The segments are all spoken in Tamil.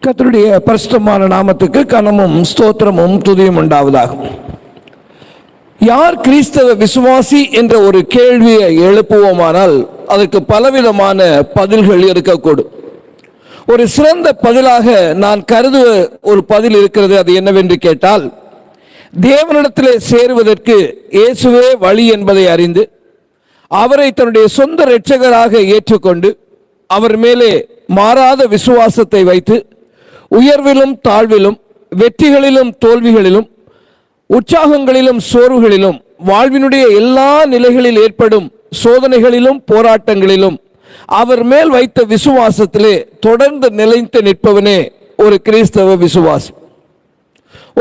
கர்த்தருடைய பரிசுத்தமான நாமத்துக்கு கனமும் ஸ்தோத்திரமும் துதியும் உண்டாவதாகும். யார் கிறிஸ்தவ விசுவாசி என்ற ஒரு கேள்வியை எழுப்புவோமானால் அதற்கு பலவிதமான பதில்கள் இருக்கக்கூடும். ஒரு சிறந்த பதிலாக நான் கருதுவ ஒரு பதில் இருக்கிறது. அது என்னவென்று கேட்டால், தேவனிடத்திலே சேருவதற்கு இயேசுவே வழி என்பதை அறிந்து அவரை தன்னுடைய சொந்த இரட்சகராக ஏற்றுக்கொண்டு அவர் மேலே மாறாத விசுவாசத்தை வைத்து உயர்விலும் தாழ்விலும், வெற்றிகளிலும் தோல்விகளிலும், உற்சாகங்களிலும் சோர்வுகளிலும், வாழ்வினுடைய எல்லா நிலைகளில் ஏற்படும் சோதனைகளிலும் போராட்டங்களிலும் அவர் மேல் வைத்த விசுவாசத்திலே தொடர்ந்து நிலைத்து நிற்பவனே ஒரு கிறிஸ்தவ விசுவாசி.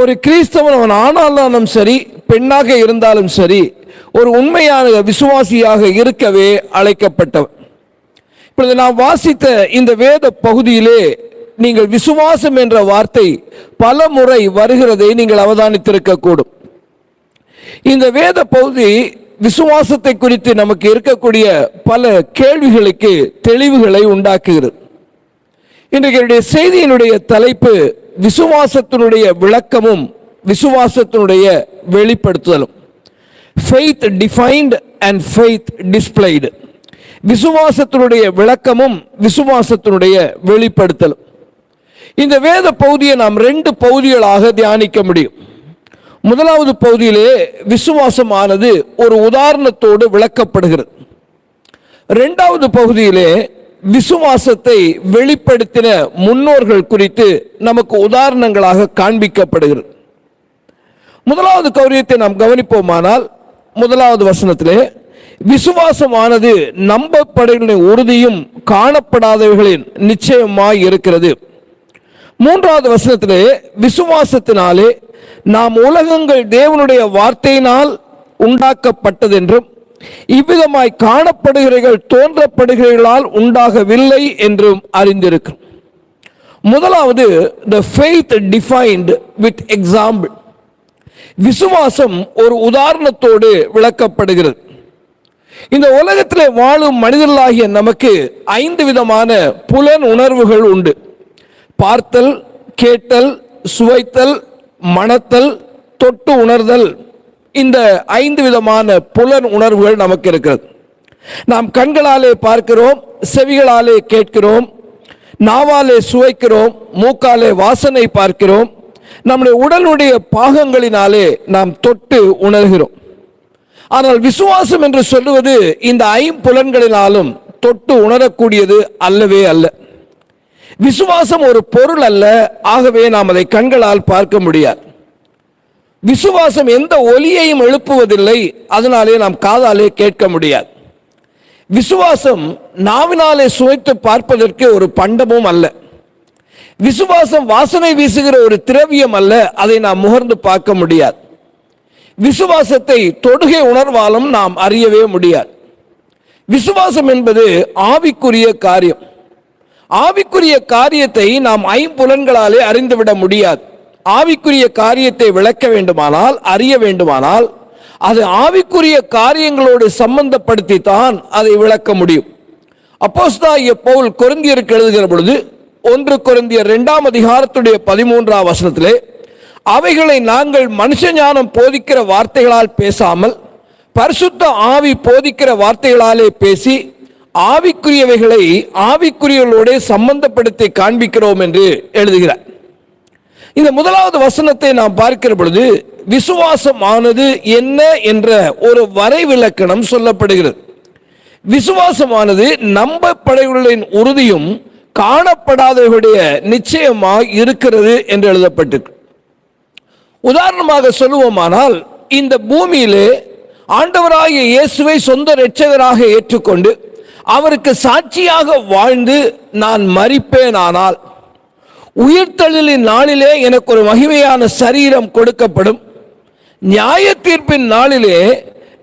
ஒரு கிறிஸ்தவன் அவன் ஆனாலும் சரி, பெண்ணாக இருந்தாலும் சரி, ஒரு உண்மையான விசுவாசியாக இருக்கவே அழைக்கப்பட்டவன். இப்பொழுது நாம் வாசித்த இந்த வேத பகுதியிலே நீங்கள் விசுவாசம் என்ற வார்த்தை பல முறை வருகிறதை நீங்கள் அவதானித்திருக்கக்கூடும். இந்த வேத பகுதி விசுவாசத்தை குறித்து நமக்கு இருக்கக்கூடிய பல கேள்விகளுக்கு தெளிவுகளை உண்டாக்குகிறது. இன்றைய செய்தியினுடைய தலைப்பு விசுவாசத்தினுடைய விளக்கமும் விசுவாசத்தினுடைய வெளிப்படுத்துதலும். Faith defined and faith displayed. விசுவாசத்தினுடைய விளக்கமும் விசுவாசத்தினுடைய வெளிப்படுத்தலும். இந்த வேத பகுதியை நாம் 2 பகுதிகளாக தியானிக்க முடியும். முதலாவது பகுதியிலே விசுவாசமானது ஒரு உதாரணத்தோடு விளக்கப்படுகிறது. 2வது பகுதியிலே விசுவாசத்தை வெளிப்படுத்தின முன்னோர்கள் குறித்து நமக்கு உதாரணங்களாக காண்பிக்கப்படுகிறது. முதலாவது காரியத்தை நாம் கவனிப்போமானால், முதலாவது வசனத்திலே விசுவாசமானது நம்பப்படுகிற உறுதியும் காணப்படாதவைகளின் நிச்சயமாய் இருக்கிறது. 3வது வசனத்திலே விசுவாசத்தினாலே நாம் உலகங்கள் தேவனுடைய வார்த்தையினால் உண்டாக்கப்பட்டதென்றும் இவ்விதமாய் காணப்படுகிறவர்கள் தோன்றப்படுகிறவர்களால் உண்டாகவில்லை என்றும் அறிந்திருக்கிறோம். முதலாவது, the faith defined with example. விசுவாசம் ஒரு உதாரணத்தோடு விளக்கப்படுகிறது. இந்த உலகத்திலே வாழும் மனிதர்களாகிய நமக்கு 5 விதமான புலன் உணர்வுகள் உண்டு. பார்த்தல், கேட்டல், சுவைத்தல், மணத்தல், தொட்டு உணர்தல். இந்த 5 விதமான புலன் உணர்வுகள் நமக்கு இருக்கிறது. நாம் கண்களாலே பார்க்கிறோம், செவிகளாலே கேட்கிறோம், நாவாலே சுவைக்கிறோம், மூக்காலே வாசனை பார்க்கிறோம், நம்முடைய உடலுடைய பாகங்களினாலே நாம் தொட்டு உணர்கிறோம். ஆனால் விசுவாசம் என்று சொல்லுவது இந்த 5 புலன்களினாலும் தொட்டு உணரக்கூடியது அல்லவே அல்ல. விசுவாசம் ஒரு பொருள் அல்ல. ஆகவே நாம் அதை கண்களால் பார்க்க முடியாது. விசுவாசம் எந்த ஒலியையும் எழுப்புவதில்லை. அதனாலே நாம் காதாலே கேட்க முடியாது. விசுவாசம் நாவினாலே சுவைத்து பார்ப்பதற்கு ஒரு பண்டமும் அல்ல. விசுவாசம் வாசனை வீசுகிற ஒரு திரவியம் அல்ல. அதை நாம் முகர்ந்து பார்க்க முடியாது. விசுவாசத்தை தொடுகை உணர்வாலும் நாம் அறியவே முடியாது. விசுவாசம் என்பது ஆவிக்குரிய காரியம். ஆவிக்குரிய காரியத்தை நாம் 5 புலன்களாலே அறிந்துவிட முடியாது. ஆவிக்குரிய காரியத்தை விளக்க வேண்டுமானால், அறிய வேண்டுமானால், அது ஆவிக்குரிய காரியங்களோடு சம்பந்தப்படுத்தித்தான் அதை விளக்க முடியும். அப்போஸ்தலனாகிய பவுல் கொரிந்தியருக்கு எழுதுகிற பொழுது 1 கொரிந்தியர் 2ஆம் அதிகாரத்துடைய 13ஆம் வசனத்திலே, அவைகளை நாங்கள் மனுஷ ஞானம் போதிக்கிற வார்த்தைகளால் பேசாமல் பரிசுத்த ஆவி போதிக்கிற வார்த்தைகளாலே பேசி ஆவிக்குரியவைகளை ஆவிக்குரியவர்களோடு சம்பந்தப்படுத்தி காண்பிக்கிறோம் என்று எழுதுகிறார். இந்த முதலாவது வசனத்தை நாம் பார்க்கிற பொழுது விசுவாசமானது என்ன என்ற ஒரு வரைவிலக்கணம் சொல்லப்படுகிறது. விசுவாசமானது நம்பப்படுகிறவர்களின் உறுதியும் காணப்படாதவர்களுடைய நிச்சயமாக இருக்கிறது என்று எழுதப்பட்டிருக்கு. உதாரணமாக சொல்லுவோமானால், இந்த பூமியிலே ஆண்டவராகிய இயேசுவை சொந்த இரட்சகராக ஏற்றுக்கொண்டு அவருக்கு சாட்சியாக வாழ்ந்து நான் மரிப்பேனானால், உயிர்த்தெழுதலின் நாளிலே எனக்கு ஒரு மகிமையான சரீரம் கொடுக்கப்படும், நியாய தீர்ப்பின் நாளிலே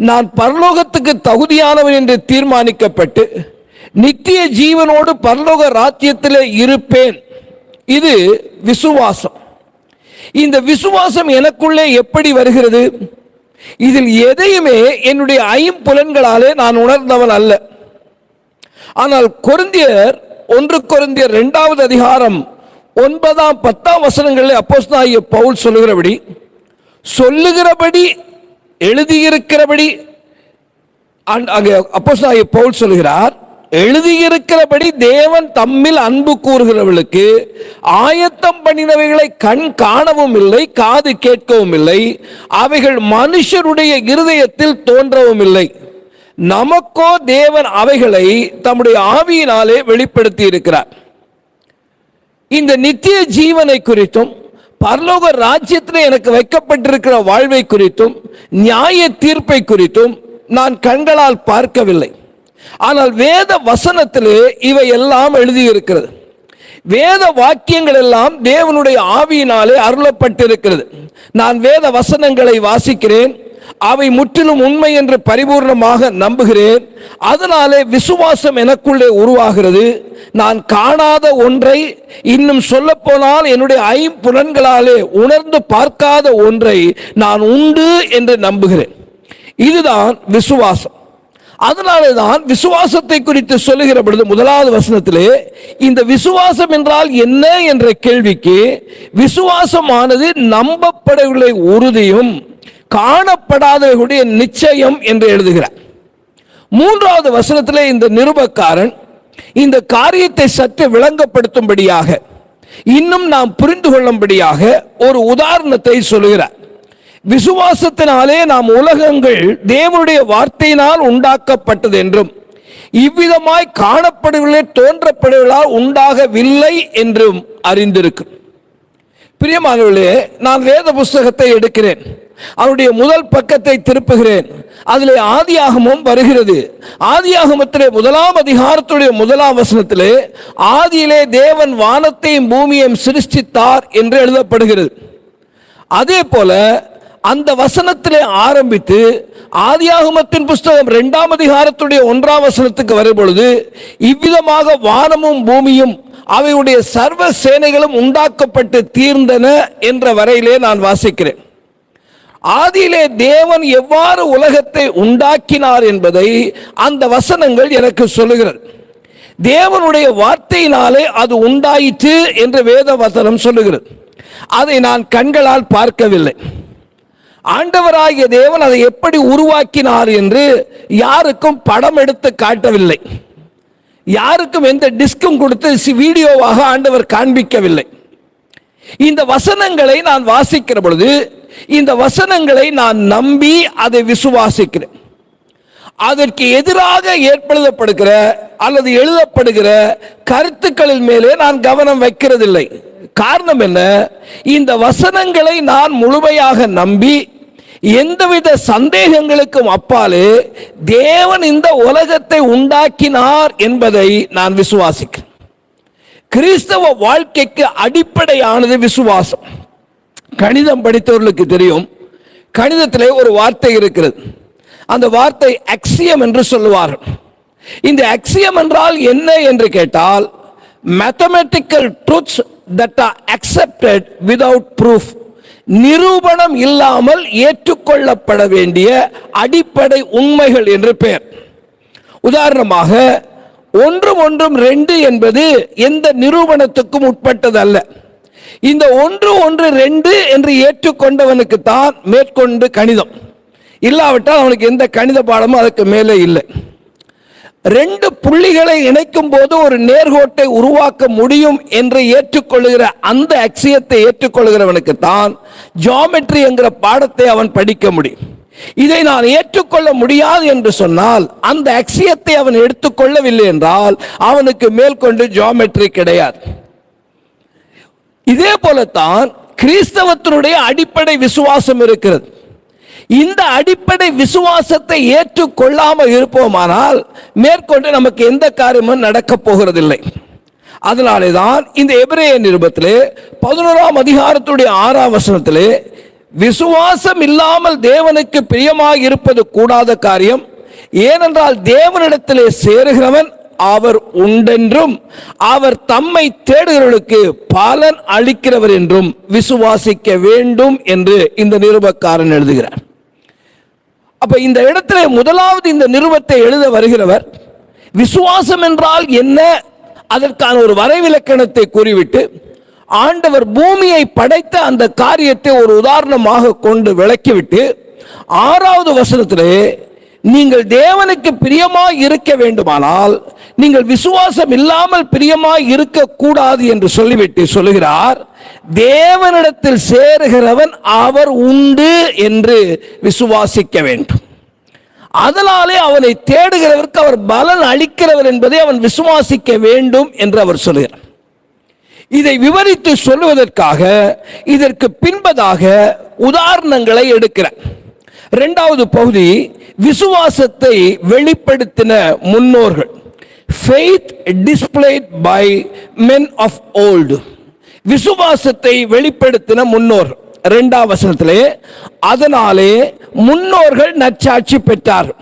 நான் பரலோகத்துக்கு தகுதியானவன் என்று தீர்மானிக்கப்பட்டு நித்திய ஜீவனோடு பரலோக ராஜ்யத்திலே இருப்பேன். இது விசுவாசம். இந்த விசுவாசம் எனக்குள்ளே எப்படி வருகிறது? இதில் எதையுமே என்னுடைய 5 புலன்களாலே நான் உணர்ந்தவன் அல்ல. ஆனால் 1 கொரிந்தியர் 2ஆம் அதிகாரம் 9, 10 வசனங்களில் அப்போஸ்தலனாகிய பவுல் சொல்லுகிறபடி எழுதியிருக்கிறபடி அங்கே அப்போஸ்தலனாகிய பவுல் சொல்கிறார், எழுதியிருக்கிறபடி தேவன் தம்மில் அன்பு கூறுகிறவர்களுக்கு ஆயத்தம் பண்ணினவைகளை கண் காணவும் இல்லை, காது கேட்கவும் இல்லை, அவைகள் மனுஷருடைய இருதயத்தில் தோன்றவும் இல்லை. நமக்கோ தேவன் அவைகளை தம்முடைய ஆவியினாலே வெளிப்படுத்தி இருக்கிறார். இந்த நித்திய ஜீவனை குறித்தும் பரலோக ராஜ்யத்தில் எனக்கு வைக்கப்பட்டிருக்கிற வாழ்வை குறித்தும் நியாய தீர்ப்பை குறித்தும் நான் கண்களால் பார்க்கவில்லை. ஆனால் வேத வசனத்திலே இவை எல்லாம் எழுதியிருக்கிறது. வேத வாக்கியங்கள் எல்லாம் தேவனுடைய ஆவியினாலே அருளப்பட்டிருக்கிறது. நான் வேத வசனங்களை வாசிக்கிறேன், அவை முற்றிலும் உண்மை என்று பரிபூர்ணமாக நம்புகிறேன். அதனாலே விசுவாசம் எனக்குள்ளே உருவாகிறது. நான் காணாத ஒன்றை, இன்னும் சொல்ல போனால் என்னுடைய ஐம்புலன்களாலே உணர்ந்து பார்க்காத ஒன்றை நான் உண்டு என்று நம்புகிறேன். இதுதான் விசுவாசம். அதனாலே தான் விசுவாசத்தை குறித்து சொல்லுகிற பொழுது 1வது வசனத்திலே இந்த விசுவாசம் என்றால் என்ன என்ற கேள்விக்கு விசுவாசமானது நம்பப்படவில்லை உறுதியும் காணப்படாதவர்களுடைய நிச்சயம் என்று எழுதுகிறார். 3வது வசனத்திலே இந்த நிருபக்காரன் இந்த காரியத்தை சற்று விளங்கப்படுத்தும்படியாக, இன்னும் நாம் புரிந்து கொள்ளும்படியாக ஒரு உதாரணத்தை சொல்லுகிறார். விசுவாசத்தினாலே நாம் உலகங்கள் தேவனுடைய வார்த்தையினால் உண்டாக்கப்பட்டது என்றும், இவ்விதமாய் காணப்படவில்லை தோன்றப்படவில்லால் உண்டாகவில்லை என்றும் அறிந்திருக்கு. பிரியமானவர்களே, நான் வேத புஸ்தகத்தை எடுக்கிறேன், அவருடைய முதல் பக்கத்தை திருப்புகிறேன். அதிலே ஆதியாகமம் வருகிறது. ஆதியாகமத்திலே 1ஆம் அதிகாரத்துடைய 1ஆம் வசனத்திலே ஆதியிலே தேவன் வானத்தையும் பூமியையும் சிருஷ்டித்தார் என்று எழுதப்படுகிறது. அதே போல அந்த வசனத்திலே ஆரம்பித்து ஆதியாகமத்தின் புஸ்தகம் 2ஆம் அதிகாரத்துடைய 1ஆம் வசனத்துக்கு வரும்பொழுது இவ்விதமாக வானமும் பூமியும் அவையுடைய சர்வ சேனைகளும் உண்டாக்கப்பட்டு தீர்ந்தன என்ற வரையிலே நான் வாசிக்கிறேன். ஆதியிலே தேவன் எவ்வாறு உலகத்தை உண்டாக்கினார் என்பதை அந்த வசனங்கள் எனக்கு சொல்லுகிறது. தேவனுடைய வார்த்தையினாலே அது உண்டாயிற்று என்று வேத வசனம் சொல்லுகிறது. அதை நான் கண்களால் பார்க்கவில்லை. ஆண்டவராகிய தேவன் அதை எப்படி உருவாக்கினார் என்று யாருக்கும் படம் எடுத்து காட்டவில்லை. யாருக்கும் எந்த டிஸ்கும் கொடுத்து வீடியோவாக ஆண்டவர் காண்பிக்கவில்லை. இந்த வசனங்களை நான் வாசிக்கிற பொழுது இந்த வசனங்களை நான் நம்பி அதை விசுவாசிக்கிறேன். அதற்கு எதிராக ஏற்படுத்தப்படுகிற அல்லது எழுதப்படுகிற கருத்துக்களின் மேலே நான் கவனம் வைக்கிறதில்லை. காரணம் என்ன? இந்த வசனங்களை நான் முழுமையாக நம்பி எந்தவித சந்தேகங்களுக்கும் அப்பாலே தேவன் இந்த உலகத்தை உண்டாக்கினார் என்பதை நான் விசுவாசிக்கிறேன். கிறிஸ்தவ வாழ்க்கைக்கு அடிப்படையானது விசுவாசம். கணிதம் படித்தவர்களுக்கு தெரியும், கணிதத்திலே ஒரு வார்த்தை இருக்கிறது. அந்த வார்த்தை அக்சியம் என்று சொல்லுவார்கள். இந்த அக்சியம் என்றால் என்ன என்று கேட்டால், mathematical truths that R accepted without proof, நிரூபணம் இல்லாமல் ஏற்றுக்கொள்ளப்பட வேண்டிய அடிப்படை உண்மைகள் என்று பெயர். உதாரணமாக 1 1 2 என்பது எந்த நிரூபணத்துக்கும் உட்பட்டது அல்ல. இந்த 1 1 2 என்று ஏற்றுக்கொண்டவனுக்கு தான் மேற்கொண்டு கணிதம், இல்லாவிட்டால் அவனுக்கு எந்த கணித பாடமும் அதுக்கு மேலே இல்லை. 2 புள்ளிகளை இணைக்கும் போது ஒரு நேர்கோட்டை உருவாக்க முடியும் என்று ஏற்றுக்கொள்ளுகிற அந்த அக்சியத்தை ஏற்றுக்கொள்கிறவனுக்கு தான் ஜியோமெட்ரி என்கிற பாடத்தை அவன் படிக்க முடியும். இதை நான் ஏற்றுக்கொள்ள முடியாது என்று சொன்னால், அந்த அக்சியத்தை அவன் எடுத்துக்கொள்ளவில்லை என்றால் அவனுக்கு மேற்கொண்டு ஜியோமெட்ரி கிடையாது. இதே போலத்தான் கிறிஸ்தவத்தினுடைய அடிப்படை விசுவாசம் இருக்கிறது. இந்த அடிப்படை விசுவாசத்தை ஏற்றுக்கொள்ளாமல் இருப்போமானால் மேற்கொண்டு நமக்கு எந்த காரியமும் நடக்க போகிறதில்லை. அதனாலே தான் இந்த எபிரேய நிருபத்திலே 11ஆம் அதிகாரத்துடைய 6ஆம் வசனத்திலே விசுவாசம் இல்லாமல் தேவனுக்கு பிரியமாக இருப்பது கூடாத காரியம், ஏனென்றால் தேவனிடத்திலே சேருகிறவன் அவர் உண்டென்றும் அவர் தம்மை தேடுகிறவர்களுக்கு பலன் அளிக்கிறவர் என்றும் விசுவாசிக்க வேண்டும் என்று இந்த நிருபக்காரன் எழுதுகிறார். அப்ப இந்த இடத்துல முதலாவது இந்த நிருபத்தை எழுத வருகிறவர் விசுவாசம் என்றால் என்ன, அதற்கான ஒரு வரைவிலக்கணத்தை கூறிவிட்டு ஆண்டவர் பூமியை படைத்த அந்த காரியத்தை ஒரு உதாரணமாக கொண்டு விளக்கிவிட்டு 6வது வசனத்திலே நீங்கள் தேவனுக்கு பிரியமாய் இருக்க வேண்டுமானால் நீங்கள் விசுவாசம் இல்லாமல் பிரியமாய் இருக்கக்கூடாது என்று சொல்லிவிட்டு சொல்லுகிறார், தேவனிடத்தில் சேருகிறவன் அவர் உண்டு என்று விசுவாசிக்க வேண்டும். அதனாலே அவனை தேடுகிறவருக்கு அவர் பலன் அளிக்கிறவர் என்பதை அவன் விசுவாசிக்க வேண்டும் என்று அவர் சொல்கிறார். இதை விவரித்து சொல்லுவதற்காக இதற்கு பின்பதாக உதாரணங்களை எடுக்கிறார். 2வது பகுதி விசுவாசத்தை வெளிப்படுத்தின முன்னோர்கள், faith displayed by men of old. விசுவாசத்தை வெளிப்படுத்தின முன்னோர்கள். 2வது வசனத்திலே அதனாலே முன்னோர்கள் நற்சாட்சி பெற்றார்கள்.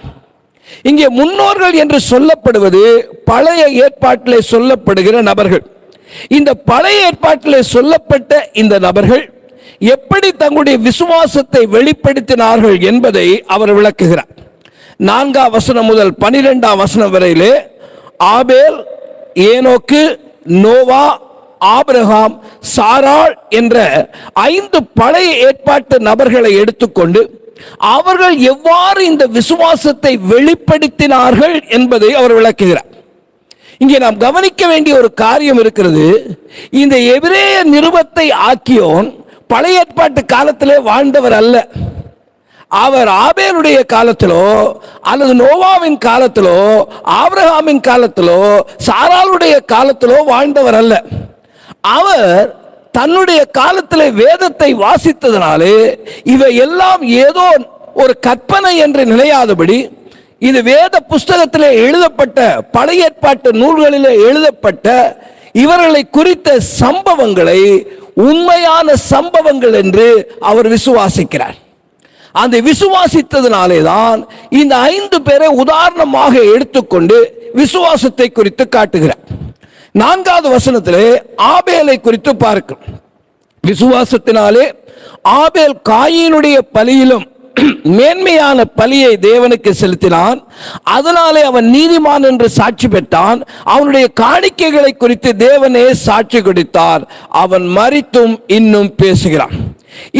இங்கே முன்னோர்கள் என்று சொல்லப்படுவது பழைய ஏற்பாட்டிலே சொல்லப்படுகிற நபர்கள். இந்த பழைய ஏற்பாட்டிலே சொல்லப்பட்ட இந்த நபர்கள் எப்படி தங்களுடைய விசுவாசத்தை வெளிப்படுத்தினார்கள் என்பதை அவர் விளக்குகிறார். 4வது வசனம் முதல் 12வது வசனம் வரையிலே ஆபேல், ஏனோக்கு, நோவா, ஆபிரகாம், சாராள் என்ற 5 பழைய ஏற்பாட்டு நபர்களை எடுத்துக்கொண்டு அவர்கள் எவ்வாறு இந்த விசுவாசத்தை வெளிப்படுத்தினார்கள் என்பதை அவர் விளக்குகிறார். இங்கே நாம் கவனிக்க வேண்டிய ஒரு காரியம் இருக்கிறது. இந்த எபிரேய நிருபத்தை ஆக்கியோன் பழைய ஏற்பாட்டு காலத்திலே வாழ்ந்தவர் அல்ல. அவர் ஆபேலுடைய காலத்திலோ அல்லது நோவாவின் காலத்திலோ ஆபிரகாமின் காலத்திலோ சாராளுடைய காலத்திலோ வாழ்ந்தவர் அல்ல. அவர் தன்னுடைய காலத்திலே வேதத்தை வாசித்ததனாலே இவை எல்லாம் ஏதோ ஒரு கற்பனை என்று நினையாதபடி இது வேத புஸ்தகத்திலே எழுதப்பட்ட பழைய ஏற்பாட்டு நூல்களிலே எழுதப்பட்ட இவர்களை குறித்த சம்பவங்களை உண்மையான சம்பவங்கள் என்று அவர் விசுவாசிக்கிறார். அந்த விசுவாசித்ததினாலே தான் இந்த 5 பேரை உதாரணமாக எடுத்துக்கொண்டு விசுவாசத்தை குறித்து காட்டுகிறார். 4வது வசனத்திலே ஆபேலை குறித்து பார்க்கிறோம். விசுவாசத்தினாலே ஆபேல் காயீனுடைய பலியிலும் மேன்மையான பலியை தேவனுக்கு செலுத்தினான். அதனாலே அவன் நீதிமான் என்று சாட்சி பெற்றான். அவனுடைய காணிக்கைகளை குறித்து தேவனே சாட்சி கொடுத்தார். அவன் மரித்தும் இன்னும் பேசுகிறான்.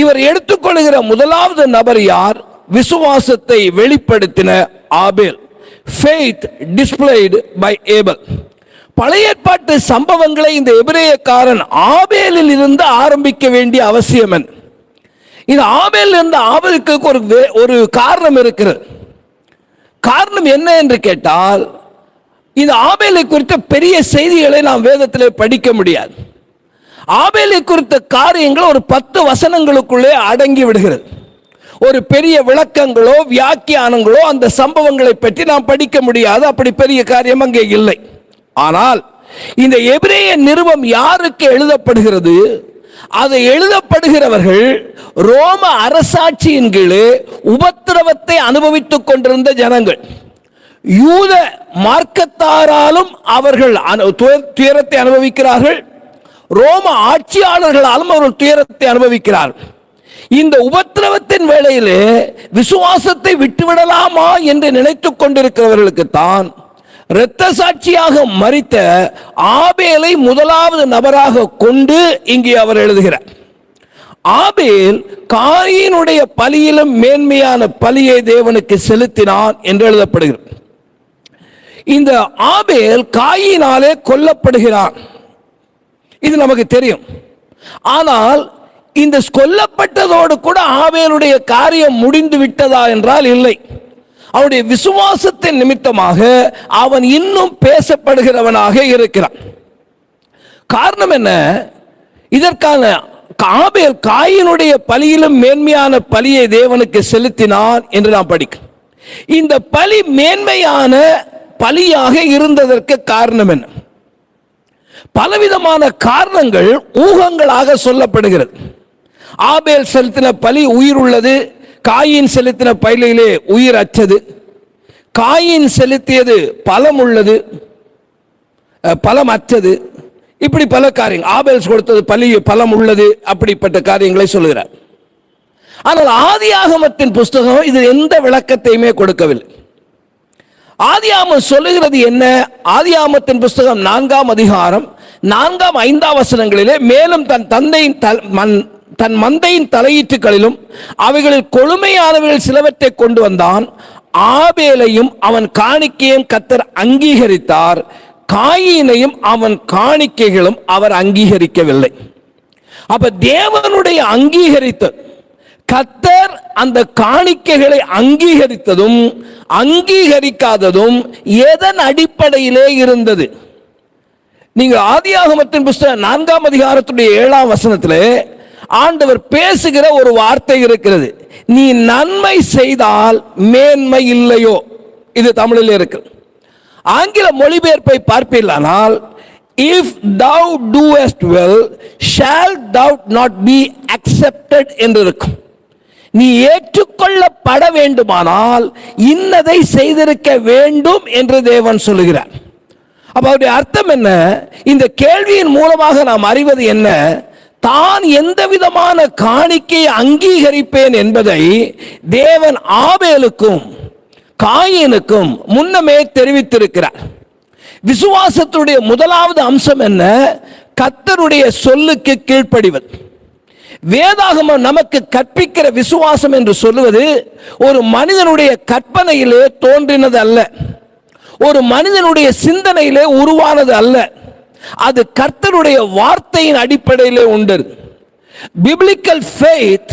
இவர் எடுத்துக்கொள்கிற முதலாவது நபர் யார்? விசுவாசத்தை வெளிப்படுத்தின ஆபேல். faith displayed by Abel. பழைய ஏற்பாட்டு சம்பவங்களை இந்த எபிரேயக்காரன் ஆபேலில் இருந்து ஆரம்பிக்க வேண்டிய அவசியம் என்ன? இந்த ஆபேல் இருந்த ஆபேலுக்கு ஒரு காரணம் இருக்கிறது. காரணம் என்ன என்று கேட்டால், இந்த ஆபேலை குறித்த பெரிய செய்திகளை நாம் வேதத்திலே படிக்க முடியாது. ஆபேலை குறித்த காரியங்கள் ஒரு 10 வசனங்களுக்குள்ளே அடங்கி விடுகிறது. ஒரு பெரிய விளக்கங்களோ வியாக்கியானங்களோ அந்த சம்பவங்களை பற்றி நாம் படிக்க முடியாது. அப்படி பெரிய காரியம் அங்கே இல்லை. ஆனால் இந்த எபிரேய நிருபம் யாருக்கு எழுதப்படுகிறது? அதை எழுதப்படுகிறவர்கள் ரோம அரசாட்சியின் கீழே உபத்திரவத்தை அனுபவித்துக் கொண்டிருந்த ஜனங்கள். யூத மார்க்கத்தாராலும் அவர்கள் துயரத்தை அனுபவிக்கிறார்கள். ரோம ஆட்சியாளர்களாலும் அவர்கள் துயரத்தை அனுபவிக்கிறார்கள். இந்த உபத்திரவத்தின் வேளையிலே விசுவாசத்தை விட்டுவிடலாமா என்று நினைத்துக் கொண்டிருக்கிறவர்களுக்கு தான் இரத்த சாட்சியாக மரித்த ஆபேலை முதலாவது நபராக கொண்டு இங்கே அவர் எழுதுகிறார். ஆபேல் காயீனுடைய பலியிலும் மேன்மையான பலியை தேவனுக்கு செலுத்தினான் என்று எழுதப்படுகிறது. இந்த ஆபேல் காயீனாலே கொல்லப்படுகிறான், இது நமக்கு தெரியும். ஆனால் இந்த கொல்லப்பட்டதோடு கூட ஆபேலுடைய காரியம் முடிந்து விட்டதா என்றால் இல்லை. அவருடைய விசுவாசத்தின் நிமித்தமாக அவன் இன்னும் பேசப்படுகிறவனாக இருக்கிறான். காரணம் என்ன? இதற்கான ஆபேல் காயீனுடைய பலியிலும் மேன்மையான பலியை தேவனுக்கு செலுத்தினான் என்று நாம் படிக்கிறோம். இந்த பலி மேன்மையான பலியாக இருந்ததற்கு காரணம் என்ன? பலவிதமான காரணங்கள் ஊகங்களாக சொல்லப்படுகிறது. ஆபேல் செலுத்தின பலி உயிர் உள்ளது, காயின் செலுத்தின பலியிலே உயிர் அற்றது. காயின் செலுத்தியது பலம் உள்ளது, பலம் அற்றது. இப்படி பல காரியங்கள். ஆபேல் கொடுத்தது பலி பலம் உள்ளது, அப்படிப்பட்ட காரியங்களை சொல்லுகிறார். ஆனால் ஆதியாகமத்தின் புஸ்தகம் இது எந்த விளக்கத்தையுமே கொடுக்கவில்லை. ஆதியாகமம் சொல்லுகிறது என்ன? ஆதியாகமத்தின் புஸ்தகம் 4ஆம் அதிகாரம் 4, 5 வசனங்களிலே, மேலும் தன் மந்தையின் தலையீற்றுகளிலும் அவைகளில் கொழுமையானவர்கள் சிலவற்றை கொண்டு வந்தான். ஆபேலையும் அவன் காணிக்கையும் கர்த்தர் அங்கீகரித்தார், காயீனையும் அவன் காணிக்கைகளும் அவர் அங்கீகரிக்கவில்லை. அப்ப தேவனுடைய அங்கீகரித்த கர்த்தர் அந்த காணிக்கைகளை அங்கீகரித்ததும் அங்கீகரிக்காததும் எதன் அடிப்படையிலே இருந்தது? நீங்கள் ஆதியாகமத்தின் புஸ்தகம் 4ஆம் அதிகாரத்துடைய 7ஆம் வசனத்திலே ஆண்டவர் பேசுகிற ஒரு வார்த்தை இருக்கிறது. நீ நன்மை செய்தால் மேன்மை இல்லையோ? இது தமிழில் இருக்கு. ஆங்கில மொழிபெயர்ப்பை பார்ப்பீர்களானால், if thou doest well shall thou not be accepted என்று இருக்கும். நீ ஏற்றுக்கொள்ளப்பட வேண்டுமானால் இன்னதை செய்திருக்க வேண்டும் என்று தேவன் சொல்லுகிறார். அப்ப அவருடைய அர்த்தம் என்ன? இந்த கேள்வியின் மூலமாக நாம் அறிவது என்ன? தான் எந்த விதமான காணிக்கையை அங்கீகரிப்பேன் என்பதை தேவன் ஆபேலுக்கும் காயீனுக்கும் முன்னமே தெரிவித்திருக்கிறார். விசுவாசத்துடைய முதலாவது அம்சம் என்ன? கர்த்தருடைய சொல்லுக்கு கீழ்ப்படிவது. வேதாகமம் நமக்கு கற்பிக்கிற விசுவாசம் என்று சொல்லுவது ஒரு மனிதனுடைய கற்பனையிலே தோன்றினது அல்ல, ஒரு மனிதனுடைய சிந்தனையிலே உருவானது அல்ல. அது கர்த்தருடைய வார்த்தையின் அடிப்படையிலே உண்டு. Biblical faith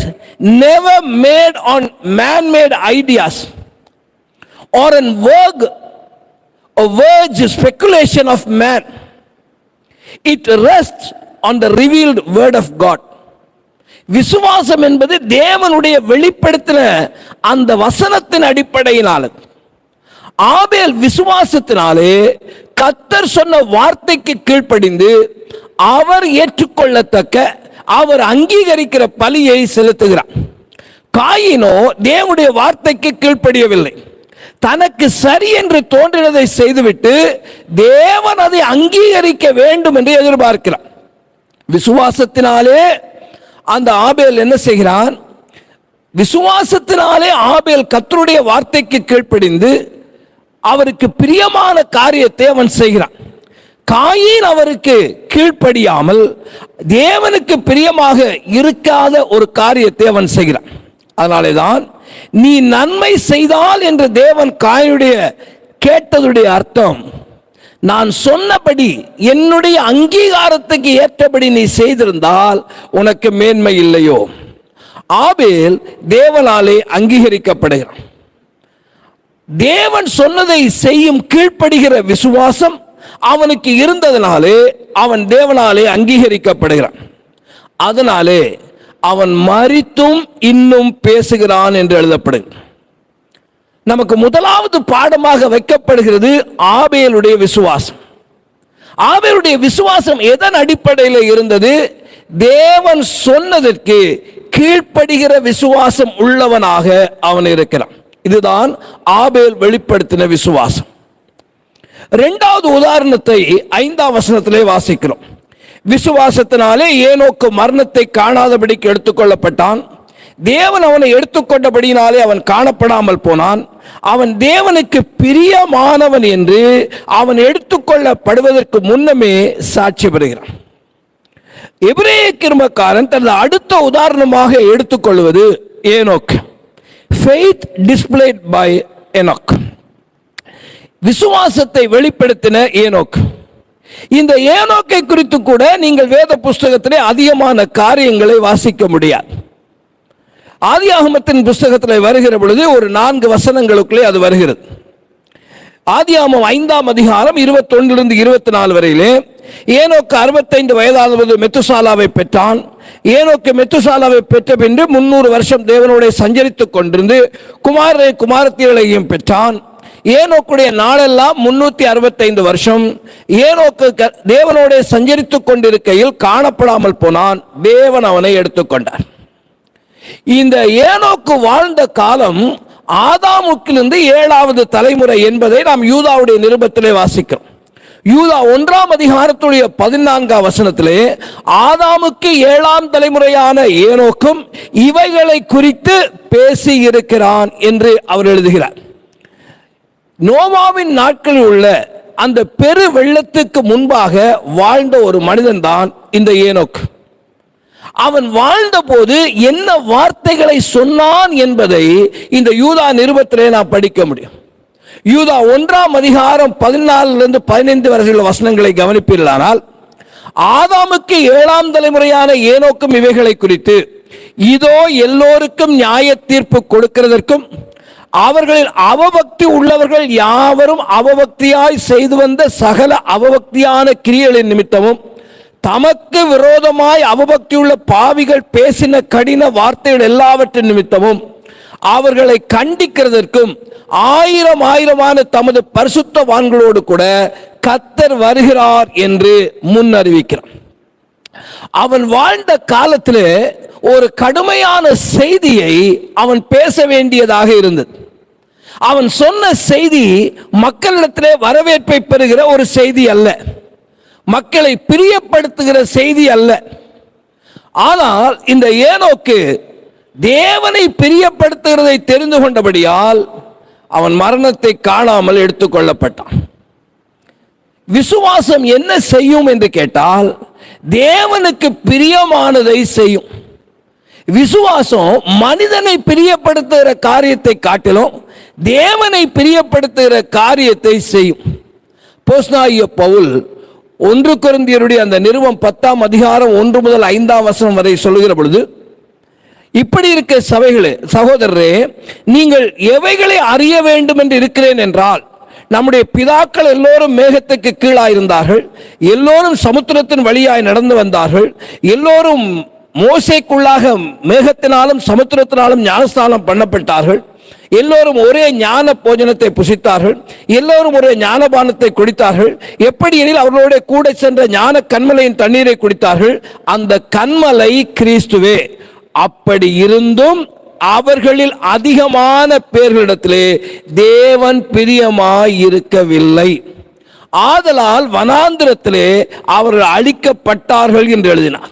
never made on man-made ideas or an verge speculation of man. It rests on the revealed word of God. விசுவாசம் என்பது தேவனுடைய வெளிப்படுத்தின அந்த வசனத்தின் அடிப்படையினால. ஆபேல் விசுவாசத்தினாலே கர்த்தர் சொன்ன வார்த்தைக்கு கீழ்ப்படிந்து அவர் ஏற்றுக்கொள்ளத்தக்க, அவர் அங்கீகரிக்கிற பலியை செலுத்துகிறார். காயினோ தேவனுடைய வார்த்தைக்கு கீழ்ப்படியவில்லை. தனக்கு சரி என்று தோன்றினதை செய்துவிட்டு தேவன் அதை அங்கீகரிக்க வேண்டும் என்று எதிர்பார்க்கிறார். விசுவாசத்தினாலே அந்த ஆபேல் என்ன செய்கிறான்? விசுவாசத்தினாலே ஆபேல் கர்த்தருடைய வார்த்தைக்கு கீழ்ப்படிந்து அவருக்கு பிரியமான காரியத்தை அவன் செய்கிறான். காயீன் அவருக்கு கீழ்ப்படியாமல் தேவனுக்கு பிரியமாக இருக்காத ஒரு காரியத்தை அவன் செய்கிறான். அதனாலே தான் நீ நன்மை செய்தால் என்று தேவன் காயீனுடைய கேட்டதுடைய அர்த்தம், நான் சொன்னபடி என்னுடைய அங்கீகாரத்துக்கு ஏற்றபடி நீ செய்திருந்தால் உனக்கு மேன்மை இல்லையோ? ஆபேல் தேவனாலே அங்கீகரிக்கப்படுகிறான். தேவன் சொன்னதை செய்யும் கீழ்ப்படுகிற விசுவாசம் அவனுக்கு இருந்ததனாலே அவன் தேவனாலே அங்கீகரிக்கப்படுகிறான். அதனாலே அவன் மரித்தும் இன்னும் பேசுகிறான் என்று எழுதப்படுகிறது. நமக்கு முதலாவது பாடமாக வைக்கப்படுகிறது ஆபேலுடைய விசுவாசம். ஆபேலுடைய விசுவாசம் எதன் அடிப்படையில் இருந்தது? தேவன் சொன்னதற்கு கீழ்ப்படுகிற விசுவாசம் உள்ளவனாக அவன் இருக்கிறான். இதுதான் ஆபேல் வெளிப்படுத்தின விசுவாசம். இரண்டாவது உதாரணத்தை 5ஆம் வசனத்திலே வாசிக்கிறோம். விசுவாசத்தினாலே ஏனோக்கு மரணத்தை காணாதபடிக்கு எடுத்துக்கொள்ளப்பட்டான். தேவன் அவனை எடுத்துக்கொண்டபடியினாலே அவன் காணப்படாமல் போனான். அவன் தேவனுக்கு பிரியமானவன் என்று அவன் எடுத்துக்கொள்ளப்படுவதற்கு முன்னமே சாட்சி பெறுகிறான். எபிரேய கிருபைக்காரன் தனது அடுத்த உதாரணமாக எடுத்துக்கொள்வது ஏனோக்கு. Faith displayed by Enoch. விசுவாசத்தை வெளிப்படுத்தின ஏனோக்கு. இந்த ஏனோக்கை குறித்து கூட நீங்கள் வேத புஸ்தகத்திலே அதிகமான காரியங்களை வாசிக்க முடியாது. ஆதியாகமத்தின் புஸ்தகத்தில் வருகிற பொழுது ஒரு 4 வசனங்களுக்குள்ளே அது வருகிறது. ஆதியாகமம் 5ஆம் அதிகாரம் 21 24 வரையிலே ஏனோக்கு 65 வயதானபோது மெத்துசாலாவை பெற்றான். ஏனோக்கு மெத்துசாலாவை பெற்ற பின்பு 300 வருஷம் தேவனோட சஞ்சரித்துக் கொண்டிருந்து குமாரரை குமாரத்திகளையும் பெற்றான். ஏனோக்குடைய நாளெல்லாம் 365 வருஷம். ஏனோக்கு தேவனோட சஞ்சரித்துக் கொண்டிருக்கையில் காணப்படாமல் போனான். தேவன் அவனை எடுத்துக்கொண்டார். இந்த ஏனோக்கு வாழ்ந்த காலம் ஆதாமுக்கிலிருந்து 7வது தலைமுறை என்பதை நாம் யூதாவுடைய நிருபத்திலே வாசிக்கிறோம். யூதா 1ஆம் அதிகாரத்துடைய 14ஆம் வசனத்திலே ஆதாமுக்கு 7ஆம் தலைமுறையான ஏனோக்கும் இவைகளை குறித்து பேசி இருக்கிறான் என்று அவர் எழுதுகிறார். நோவாவின் நாட்களில் உள்ள அந்த பெரு வெள்ளத்துக்கு முன்பாக வாழ்ந்த ஒரு மனிதன் தான் இந்த ஏனோக். அவன் வாழ்ந்த போது என்ன வார்த்தைகளை சொன்னான் என்பதை இந்த யூதா நிருபத்திலே நாம் படிக்க முடியும். யூதா 1 அதிகாரம் 14 15 வரை உள்ள வசனங்களை கவனிப்பீர்களானால், ஆதாமுக்கு 7ஆம் தலைமுறையான ஏனோக்கும் இவைகளை குறித்து, இதோ எல்லோருக்கும் நியாய தீர்ப்பு கொடுக்கிறதற்கும் அவர்களில் அவபக்தி உள்ளவர்கள் யாவரும் அவபக்தியாய் செய்து வந்த சகல அவபக்தியான கிரியைகளின் நிமித்தமும் தமக்கு விரோதமாய் அவபக்தியுள்ள பாவிகள் பேசின கடின வார்த்தைகள் எல்லாவற்றின் நிமித்தமும் அவர்களை கண்டிக்கிறதற்கும் ஆயிரமான தமது பரிசுத்தவான்களோடு கூட கர்த்தர் வருகிறார் என்று முன்னறிவிக்கிறார். அவன் வாழ்ந்த காலத்திலே ஒரு கடுமையான செய்தியை அவன் பேச வேண்டியதாக இருந்தது. அவன் சொன்ன செய்தி மக்களிடத்திலே வரவேற்பை பெறுகிற ஒரு செய்தி அல்ல, மக்களை பிரியப்படுத்துகிற செய்தி அல்ல. ஆனால் இந்த ஏனோக்கு தேவனை பிரியப்படுத்துகிறதை தெரிந்து கொண்டபடியால் அவன் மரணத்தை காணாமல் எடுத்துக்கொள்ளப்பட்டான். விசுவாசம் என்ன செய்யும் என்று கேட்டால், தேவனுக்கு பிரியமானதை செய்யும். விசுவாசம் மனிதனை பிரியப்படுத்துகிற காரியத்தை காட்டிலும் தேவனை பிரியப்படுத்துகிற காரியத்தை செய்யும். அப்போஸ்தலனாகிய பவுல் 1 கொரிந்தியருடைய அந்த நிருபம் 10ஆம் அதிகாரம் 1 முதல் 5ஆம் வசனம் வரை சொல்லுகிற பொழுது, இப்படி இருக்க சபைகளே, சகோதரரே, நீங்கள் எவைகளை அறிய வேண்டும் என்று இருக்கிறேன் என்றால், நம்முடைய பிதாக்கள் எல்லோரும் மேகத்துக்கு கீழாயிருந்தார்கள், எல்லோரும் சமுத்திரத்தின் வழியாய் நடந்து வந்தார்கள், எல்லோரும் மோசேக்குள்ளாக மேகத்தினாலும் சமுத்திரத்தினாலும் ஞானஸ்நானம் பண்ணப்பட்டார்கள், எல்லோரும் ஒரே ஞான போஜனத்தை புசித்தார்கள், எல்லோரும் ஒரே ஞானபானத்தை குடித்தார்கள். எப்படி எனில் அவர்களோட கூட சென்ற ஞான கன்மலையின் தண்ணீரை குடித்தார்கள், அந்த கன்மலை கிறிஸ்துவே. அப்படி இருந்தும் அவர்களில் அதிகமான பேர்களிடத்திலே தேவன் பிரியமாயிருக்கவில்லை. ஆதலால் வனாந்திரத்திலே அவர்கள் அழிக்கப்பட்டார்கள் என்று எழுதினார்.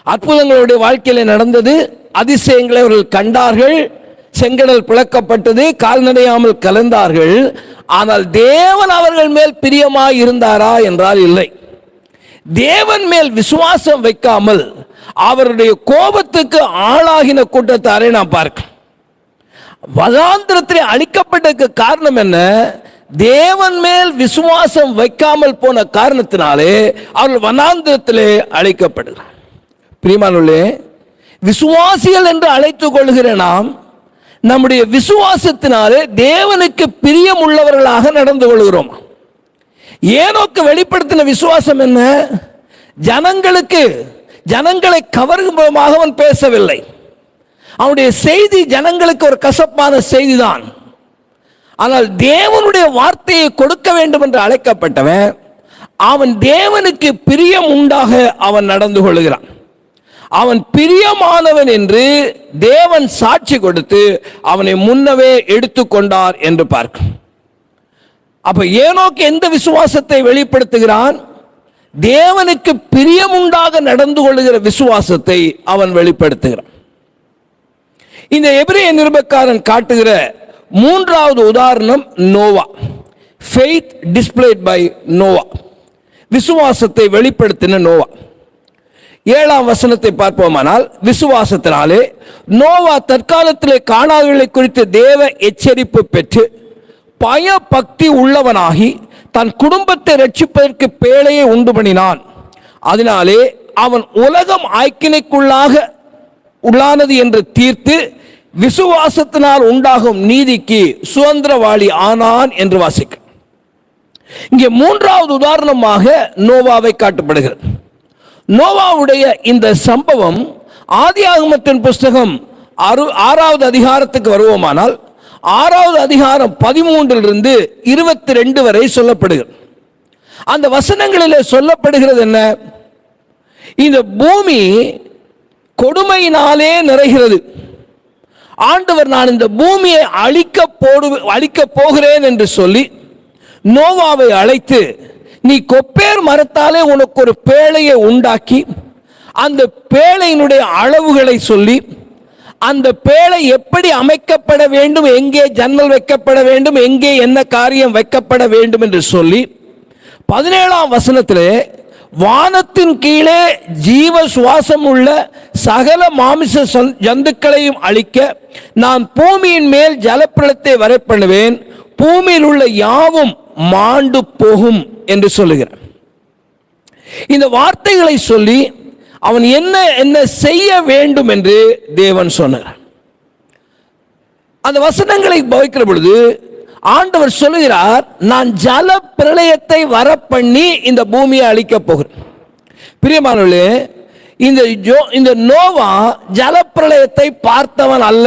அற்புதங்களுடைய வாழ்க்கையிலே நடந்தது, அதிசயங்களை அவர்கள் கண்டார்கள், செங்கடல் பிளக்கப்பட்டது, கால்நடையாமல் கலந்தார்கள். ஆனால் தேவன் அவர்கள் மேல் பிரியமாய் இருந்தாரா என்றால் இல்லை. தேவன் மேல் விசுவாசம் வைக்காமல் அவருடைய கோபத்துக்கு ஆளாகின கூட்டத்தாரை நாம் பார்க்கிறோம். வனாந்திரத்திலே அழிக்கப்பட்டதுக்கு காரணம் என்ன? தேவன் மேல் விசுவாசம் வைக்காமல் போன காரணத்தினாலே அவர்கள் வனாந்திரத்திலே அழிக்கப்படுகிறார். பிரியமானவர்களே, விசுவாசிகள் என்று அழைத்துக் கொள்கிற நாம் நம்முடைய விசுவாசத்தினாலே தேவனுக்கு பிரியம் உள்ளவர்களாக நடந்து கொள்கிறோம். ஏனோக்கு வெளிப்படுத்தின விசுவாசம் என்ன? ஜனங்களை கவர்கிறமாக அவன் பேசவில்லை. அவனுடைய செய்தி ஜனங்களுக்கு ஒரு கசப்பான செய்தி தான். ஆனால் தேவனுடைய வார்த்தையை கொடுக்க வேண்டும் என்று அழைக்கப்பட்டவன், அவன் தேவனுக்கு பிரியம் உண்டாக அவன் நடந்து கொள்கிறான். அவன் பிரியமானவன் என்று தேவன் சாட்சி கொடுத்து அவனை முன்னவே எடுத்துக்கொண்டார் என்று பார்க்கும். அப்ப ஏனோக்கு எந்த விசுவாசத்தை வெளிப்படுத்துகிறான்? தேவனுக்கு பிரியமுண்டாக நடந்து கொள்ளுகிற விசுவாசத்தை அவன் வெளிப்படுத்துகிறான். இந்த எபிரேய நிருபக்காரன் காட்டுகிற 3வது உதாரணம் நோவா. ஃபெய்த் டிஸ்ப்ளேட் பை நோவா, விசுவாசத்தை வெளிப்படுத்தின நோவா. 7ஆம் வசனத்தை பார்ப்போமானால், விசுவாசத்தினாலே நோவா தற்காலத்திலே காணாதவைகளை குறித்து தேவ எச்சரிப்பு பெற்று பய பக்தி உள்ளவனாகி தன் குடும்பத்தை ரட்சிப்பதற்கு பேழையை உண்டு பண்ணினான். அதனாலே அவன் உலகம் ஆக்கினைக்குள்ளாக உள்ளானது என்று தீர்த்து விசுவாசத்தினால் உண்டாகும் நீதிக்கு சுதந்திரவாளி ஆனான் என்று வாசிக்க. இங்கே 3வது உதாரணமாக நோவாவை காட்டப்படுகிறது. நோவாவுடைய இந்த சம்பவம் ஆதியாகமத்தின் புஸ்தகம் 6வது அதிகாரத்துக்கு வருவோமானால், 6வது அதிகாரம் 13 22 வரை சொல்லப்படுகிறது. அந்த வசனங்களிலே சொல்லப்படுகிறது என்ன? இந்த பூமி கொடுமையினாலே நிறைகிறது. ஆண்டவர் நான் இந்த பூமியை அழிக்க போகிறேன் என்று சொல்லி நோவாவை அழைத்து, நீ கொப்பேர் மரத்தாலே உனக்கு ஒரு பேழையை உண்டாக்கி அந்த பேழையினுடைய அளவுகளை சொல்லி அந்த பேழை எப்படி அமைக்கப்பட வேண்டும், எங்கே ஜன்னல் வைக்கப்பட வேண்டும், எங்கே என்ன காரியம் வைக்கப்பட வேண்டும் என்று சொல்லி 17ஆம் வசனத்திலே வானத்தின் கீழே ஜீவ சுவாசம் உள்ள சகல மாமிச ஜந்துக்களையும் அழிக்க நான் பூமியின் மேல் ஜலப்பிரளயத்தை வரப்பண்ணுவேன், பூமியில் உள்ள யாவும் மாண்டு போகும் என்று சொல்லுகிறார். இந்த வார்த்தைகளை சொல்லி அவன் என்ன என்ன செய்ய வேண்டும் என்று தேவன் சொன்னார். அந்த வசனங்களை போதிக்கிற பொழுது ஆண்டவர் சொல்லுகிறார், நான் ஜல பிரளயத்தை வரப்பண்ணி இந்த பூமியை அழிக்க போகிறேன். பிரியமானவர்களே, இந்த நோவா ஜல பிரளயத்தை பார்த்தவன் அல்ல.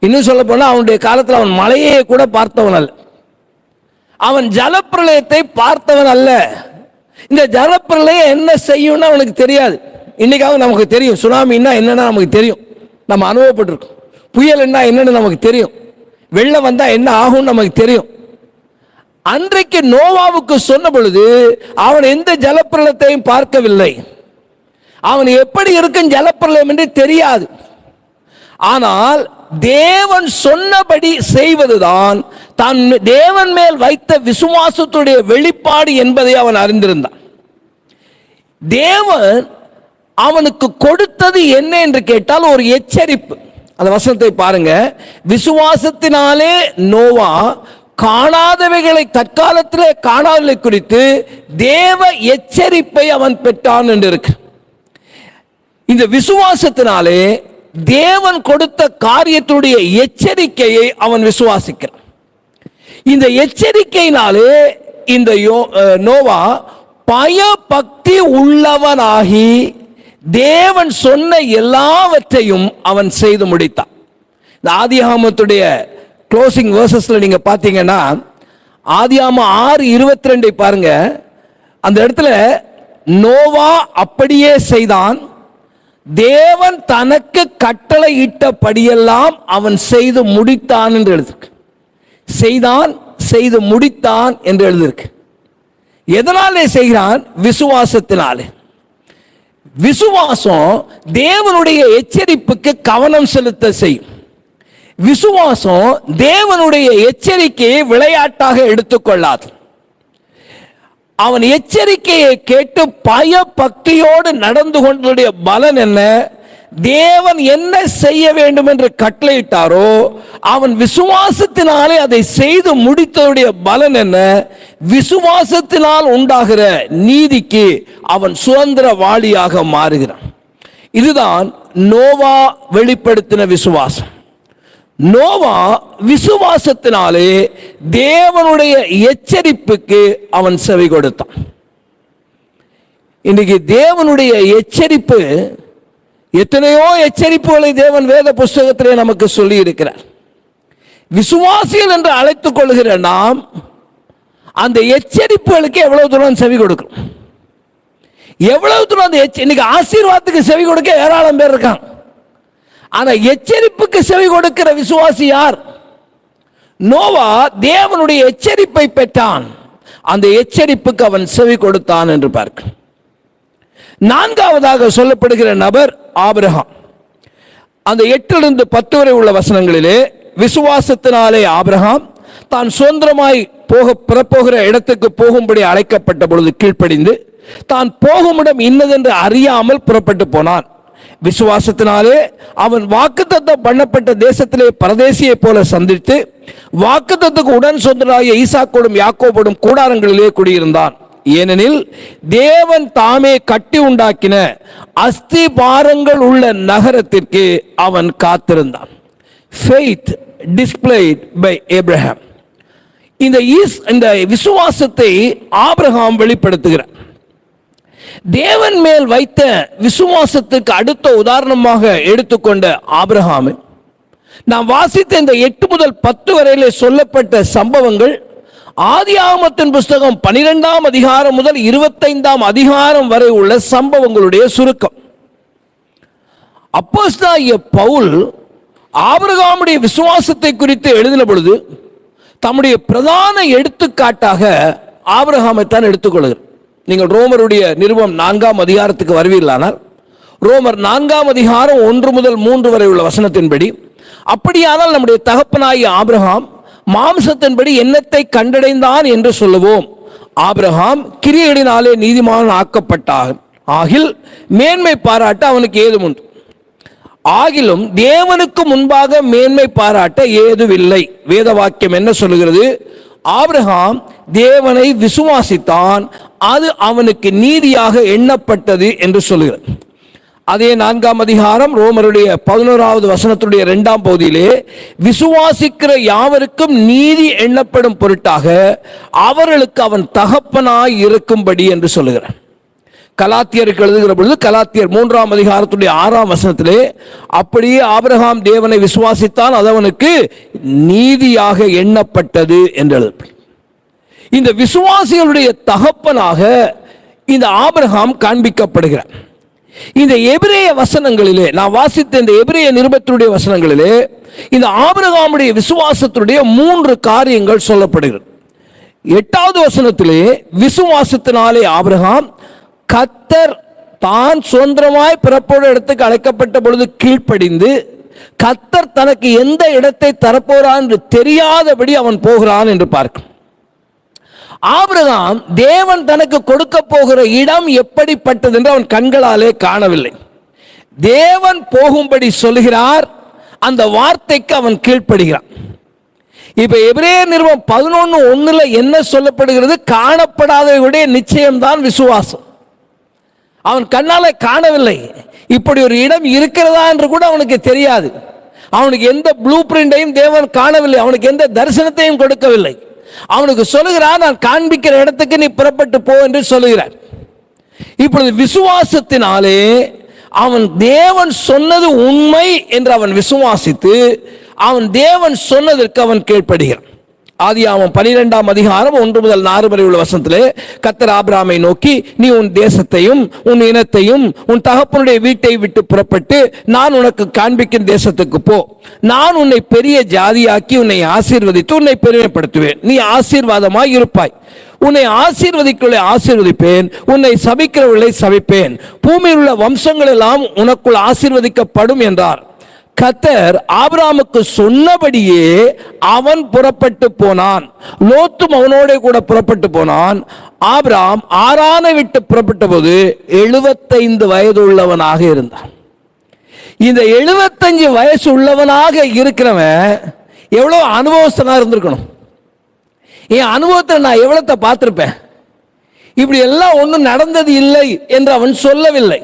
இன்னும் சொல்ல போனா அவனுடைய காலத்தில் அவன் மலையை கூட பார்த்தவன் அல்ல. அவன் ஜல பிரளயத்தை பார்த்தவன் அல்ல. இந்த ஜலப்பிரளயம் என்ன செய்யும்னு அவனுக்கு தெரியாது. இன்னைக்காவது நமக்கு தெரியும். சுனாமின்னா என்னன்னா நமக்கு தெரியும், நம்ம அனுபவப்பட்டிருக்கோம். புயல் என்ன என்னன்னு நமக்கு தெரியும். வெள்ளம் வந்தா என்ன ஆகும் நமக்கு தெரியும். அன்றைக்கு நோவாவுக்கு சொன்ன பொழுது அவன் எந்த ஜலப்பிரளயத்தையும் பார்க்கவில்லை. அவன் எப்படி இருக்கும் ஜலப்பிரளயம் என்று தெரியாது. ஆனால் தேவன் சொன்னபடி செய்வதுதான் தான் தேவன் மேல் வைத்த விசுவாசத்துடைய வெளிப்பாடு என்பதை அவன் அறிந்திருந்தான். தேவன் அவனுக்கு கொடுத்தது என்ன என்று கேட்டால் ஒரு எச்சரிப்பு. அந்த வசனத்தை பாருங்க. விசுவாசத்தினாலே நோவா காணாதவைகளை தற்காலத்திலே காணாதவை குறித்து தேவ எச்சரிப்பை அவன் பெற்றான் என்று இருக்கு. இந்த விசுவாசத்தினாலே தேவன் கொடுத்த காரியத்துடைய எச்சரிக்கையை அவன் விசுவாசிக்கிறான். இந்த எச்சரிக்கையினாலே இந்த நோவா பயபக்தி உள்ளவனாகி தேவன் சொன்ன எல்லாவற்றையும் அவன் செய்து முடித்தான். இந்த ஆதியாகமத்துடைய க்ளோசிங் வேர்சஸ்ல நீங்க பார்த்தீங்கன்னா ஆதியாகமம் 6:22 பாருங்க. அந்த இடத்துல நோவா அப்படியே செய்தான், தேவன் தனக்கு கட்டளை இட்டபடியெல்லாம் அவன் செய்து முடித்தான் என்று எழுதிருக்கு. செய்தான், செய்து முடித்தான் என்று எழுதிருக்கு. எதனாலே செய்கிறான்? விசுவாசத்தினாலே. விசுவாசம் தேவனுடைய எச்சரிப்புக்கு கவனம் செலுத்த செய்யும். விசுவாசம் தேவனுடைய எச்சரிக்கையை விளையாட்டாக எடுத்துக்கொள்ளாது. அவன் எச்சரிக்கையை கேட்டு பயபக்தியோடு நடந்து கொண்டதுடைய பலன் என்ன? தேவன் என்ன செய்ய வேண்டும் என்று கட்டளையிட்டாரோ அவன் விசுவாசத்தினாலே அதை செய்து முடித்ததுடைய பலன் என்ன? விசுவாசத்தினால் உண்டாகிற நீதிக்கு அவன் சுதந்திரவாளியாக மாறுகிறான். இதுதான் நோவா வெளிப்படுத்தின விசுவாசம். நோவா விசுவாசத்தினாலே தேவனுடைய எச்சரிப்புக்கு அவன் செவி கொடுத்தான். இன்னைக்கு தேவனுடைய எச்சரிப்பு, எத்தனையோ எச்சரிப்புகளை தேவன் வேத புஸ்தகத்திலே நமக்கு சொல்லி இருக்கிறார். விசுவாசிகள் என்று அழைத்துக் கொள்கிற நாம் அந்த எச்சரிப்புகளுக்கு எவ்வளவு தூரம் செவி கொடுக்கிறோம்? எவ்வளவு தூரம் அந்த இன்னைக்கு ஆசீர்வாதத்துக்கு செவி கொடுக்க ஏராளம் பேர் இருக்காங்க. ஆனா எச்சரிப்புக்கு செவி கொடுக்கிற விசுவாசி யார்? நோவா தேவனுடைய எச்சரிப்பை பெற்றான், அந்த எச்சரிப்புக்கு அவன் செவி கொடுத்தான் என்று பார்க்க. நான்காவதாக சொல்லப்படுகிற நபர் ஆபிரகாம். அந்த 8-10 வரை உள்ள வசனங்களிலே விசுவாசத்தினாலே ஆபிரகாம் தான் சுதந்திரமாய் பெறப்போகிற இடத்துக்கு போகும்படி அழைக்கப்பட்ட பொழுது கீழ்ப்படிந்து தான் போகும் இடம் இன்னதென்று அறியாமல் புறப்பட்டு போனான். விசுவாசத்தினாலே அவன் வாக்குத்தத்தம் பண்ணப்பட்ட தேசத்திலே பரதேசியை போல சந்தித்து வாக்குத்தத்துக்கு உடன் சொந்தராகிய ஈசாக்கோடும் யாக்கோபோடும் கூடாரங்களிலே குடியிருந்தான். ஏனெனில் தேவன் தாமே கட்டி உண்டாக்கின அஸ்திபாரங்கள் உள்ள நகரத்திற்கு அவன் காத்திருந்தான். Faith displayed by Abraham. இந்த விசுவாசத்தை ஆபிரகாம் வெளிப்படுத்துகிறார். தேவன் மேல் வைத்த விசுவாசத்துக்கு அடுத்த உதாரணமாக எடுத்துக்கொண்ட ஆபிரகாம், நாம் வாசித்த இந்த 8 முதல் 10 வரையிலே சொல்லப்பட்ட சம்பவங்கள் ஆதியாகமத்தின் புஸ்தகம் 12ஆம் அதிகாரம் முதல் 25ஆம் அதிகாரம் வரை உள்ள சம்பவங்களுடைய சுருக்கம். அப்போஸ்தலனாகிய பவுல் ஆபிரகாமுடைய விசுவாசத்தை குறித்து எழுதின பொழுது தம்முடைய பிரதான எடுத்துக்காட்டாக ஆபிரகாமை தான் எடுத்துக்கொள்கிறார். நீங்கள் ரோமருடைய நிருபம் 4ஆம் அதிகாரத்துக்கு வருவீர்களானால் ரோமர் 4ஆம் அதிகாரம் 1 முதல் 3 வரை உள்ள வசனத்தின்படி, அப்படியானால் நம்முடைய தகப்பனாகிய ஆபிரகாம் மாம்சத்தின்படி என்னத்தை கண்டடைந்தான் என்று சொல்லுவோம்? ஆபிரகாம் கிரியைகளினாலே நீதிமான் ஆக்கப்பட்டான் ஆகில் மேன்மை பாராட்ட அவனுக்கு ஏதும் உண்டு. ஆகிலும் தேவனுக்கு முன்பாக மேன்மை பாராட்ட ஏதுவில்லை. வேத வாக்கியம் என்ன சொல்லுகிறது? ஆபிரகாம் தேவனை விசுவாசித்தான், அது அவனுக்கு நீதியாக எண்ணப்பட்டது என்று சொல்லுகிறது. அதே 4ஆம் அதிகாரம் ரோமருடைய 11வது வசனத்துடைய 2ஆம் பகுதியிலே, விசுவாசிக்கிற யாவருக்கும் நீதி எண்ணப்படும் பொருட்டாக அவர்களுக்கு அவன் தகப்பனாய் இருக்கும்படி என்று சொல்லுகிறான். கலாத்தியருக்கு எழுதுகிற பொழுது கலாத்தியர் 3ஆம் அதிகாரத்துடைய 6ஆம் வசனத்திலே, அப்படியே ஆபிரகாம் தேவனை விசுவாசித்தான், அது அவனுக்கு நீதியாக எண்ணப்பட்டது என்று எழுது. இந்த விசுவாசிகளுடைய தகப்பனாக இந்த ஆபிரகாம் காண்பிக்கப்படுகிறார். இந்த எபிரேய வசனங்களிலே, நான் வாசித்த இந்த எபிரேய நிருபத்தினுடைய வசனங்களிலே, இந்த ஆபிரகாமுடைய விசுவாசத்துடைய 3 காரியங்கள் சொல்லப்படுகிறது. 8வது வசனத்திலே, விசுவாசத்தினாலே ஆபிரகாம் கர்த்தர் தான் சுதந்திரமாய் பிறப்போட இடத்துக்கு அழைக்கப்பட்ட பொழுது கீழ்ப்படிந்து, கர்த்தர் தனக்கு எந்த இடத்தை தரப்போறான் என்று தெரியாதபடி அவன் போகிறான் என்று பார்க்கும். ஆபிரகாம் தேவன் தனக்கு கொடுக்க போகிற இடம் எப்படிப்பட்டது என்று அவன் கண்களாலே காணவில்லை. தேவன் போகும்படி சொல்கிறார், அந்த வார்த்தைக்கு அவன் கீழ்ப்படுகிறான். இப்ப எபிரேயர் நிருபம் 11:1 என்ன சொல்லப்படுகிறது? காணப்படாதவர்களுடைய நிச்சயம்தான் விசுவாசம். அவன் கண்ணாலே காணவில்லை, இப்படி ஒரு இடம் இருக்கிறதா என்று கூட அவனுக்கு தெரியாது. அவனுக்கு எந்த ப்ளூ பிரிண்டையும் தேவன் காணவில்லை, அவனுக்கு எந்த தரிசனத்தையும் கொடுக்கவில்லை. அவனுக்கு சொல்லுகிறார், நான் காண்பிக்கிற இடத்துக்கு நீ புறப்பட்டு போ என்று சொல்லுகிறார். இப்பொழுது விசுவாசத்தினாலே அவன் தேவன் சொன்னது உண்மை என்று அவன் விசுவாசித்து, அவன் தேவன் சொன்னதற்கு அவன் கீழ்ப்படுகிறான். ஆதியாகமம் 12ஆம் அதிகாரம் 1 முதல் 4 வரை உள்ள வசனத்திலே, கர்த்தர் ஆபிரகாமை நோக்கி, நீ உன் தேசத்தையும் உன் இனத்தையும் உன் தகப்பனுடைய வீட்டை விட்டு புறப்பட்டு நான் உனக்கு காண்பிக்கும் தேசத்துக்கு போ. நான் உன்னை பெரிய ஜாதியாக்கி உன்னை ஆசீர்வதித்து உன்னை பெருமைப்படுத்துவேன். நீ ஆசீர்வாதமாய் இருப்பாய். உன்னை ஆசீர்வதிக்குள்ளே ஆசீர்வதிப்பேன், உன்னை சபிக்கிறவர்களை சபிப்பேன். பூமியில் உள்ள வம்சங்கள் எல்லாம் உனக்குள் ஆசீர்வதிக்கப்படும் என்றார். கர்த்தர் ஆபிரகாமுக்கு சொன்னபடியே அவன் புறப்பட்டு போனான். லோத்தும் அவனோட கூட புறப்பட்டு போனான். ஆபிரகாம் ஆரானை விட்டு புறப்பட்ட போது 75 வயது உள்ளவனாக இருந்தான். இந்த 75 வயசு உள்ளவனாக இருக்கிறவன் எவ்வளவு அனுபவஸ்தனா இருந்திருக்கணும். என் அனுபவத்தை நான் எவ்வளத்தை பார்த்திருப்பேன். இப்படி எல்லாம் ஒன்றும் நடந்தது இல்லை என்று அவன் சொல்லவில்லை.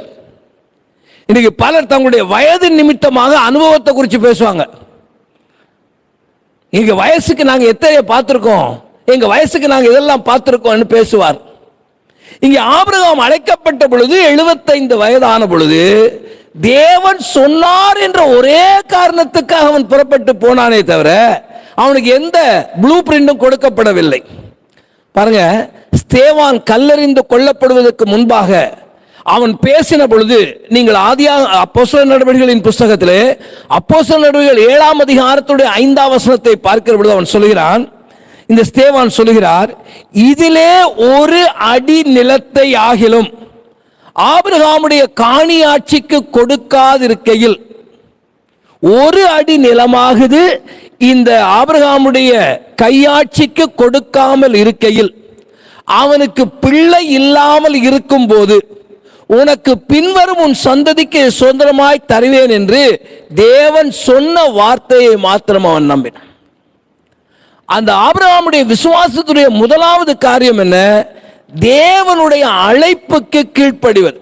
இன்னைக்கு பலர் தங்களுடைய வயது நிமித்தமாக அனுபவத்தை குறித்து பேசுவாங்க. எங்க வயசுக்கு நாங்க எத்தனையோ பார்த்திருக்கோம், எங்க வயசுக்கு நாங்க இதெல்லாம் பார்த்திருக்கோம் பேசுவார். இங்க ஆபிரகாம் அழைக்கப்பட்ட பொழுது 75 வயதான பொழுது தேவன் சொன்னார் என்ற ஒரே காரணத்துக்காக அவன் புறப்பட்டு போனானே தவிர அவனுக்கு எந்த ப்ளூ பிரிண்டும் கொடுக்கப்படவில்லை. பாருங்க, ஸ்தேவான் கல்லெறிந்து கொல்லப்படுவதற்கு முன்பாக அவன் பேசின பொழுது, நீங்கள் அப்போஸ்தலர் நடவடிக்கைகளின் புஸ்தகத்திலே அப்போஸ்தலர் நடவடிக்கைகள் 7ஆம் அதிகாரத்துடைய 5ஆம் வசனத்தை பார்க்கிற பொழுது அவன் சொல்கிறான், இந்த ஸ்தேவான் சொல்கிறார், இதிலே ஒரு அடி நிலத்தை ஆகிலும் ஆபிரகாமுடைய காணியாட்சிக்கு கொடுக்காதிருக்கையில், ஒரு அடி நிலமாகுது இந்த ஆபிரகாமுடைய கையாட்சிக்கு கொடுக்காமல் இருக்கையில், அவனுக்கு பிள்ளை இல்லாமல் இருக்கும் போது உனக்கு பின்வரும் உன் சந்ததிக்கு சுதந்திரமாய் தருவேன் என்று தேவன் சொன்ன வார்த்தையை மாத்திரம் அவன் நம்பினான். அந்த ஆபிரகாமுடைய விசுவாசத்துடைய முதலாவது காரியம் என்ன? தேவனுடைய அழைப்புக்கு கீழ்ப்படிவது.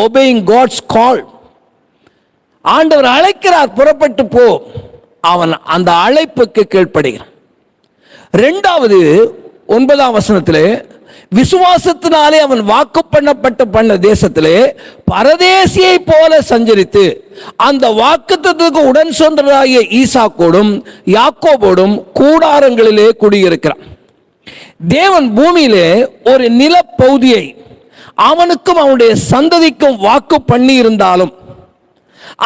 obeying God's call. ஆண்டவர் அழைக்கிறார், புறப்பட்டு போ. அவன் அந்த அழைப்புக்கு கீழ்ப்படுகிறான். இரண்டாவது 9ஆம் வசனத்திலே, விசுவாசத்தினாலே அவன் வாக்கு பண்ண தேசத்திலே பரதேசியை போல சஞ்சரித்து அந்த வாக்குத்தத்தத்துக்கு உடன் சொந்தராகிய ஈசாக்கோடும் யாக்கோபோடும் கூடாரங்களிலே குடியிருக்கிறான். தேவன் பூமியிலே ஒரு நிலப்பகுதியை அவனுக்கும் அவனுடைய சந்ததிக்கும் வாக்கு பண்ணி இருந்தாலும்,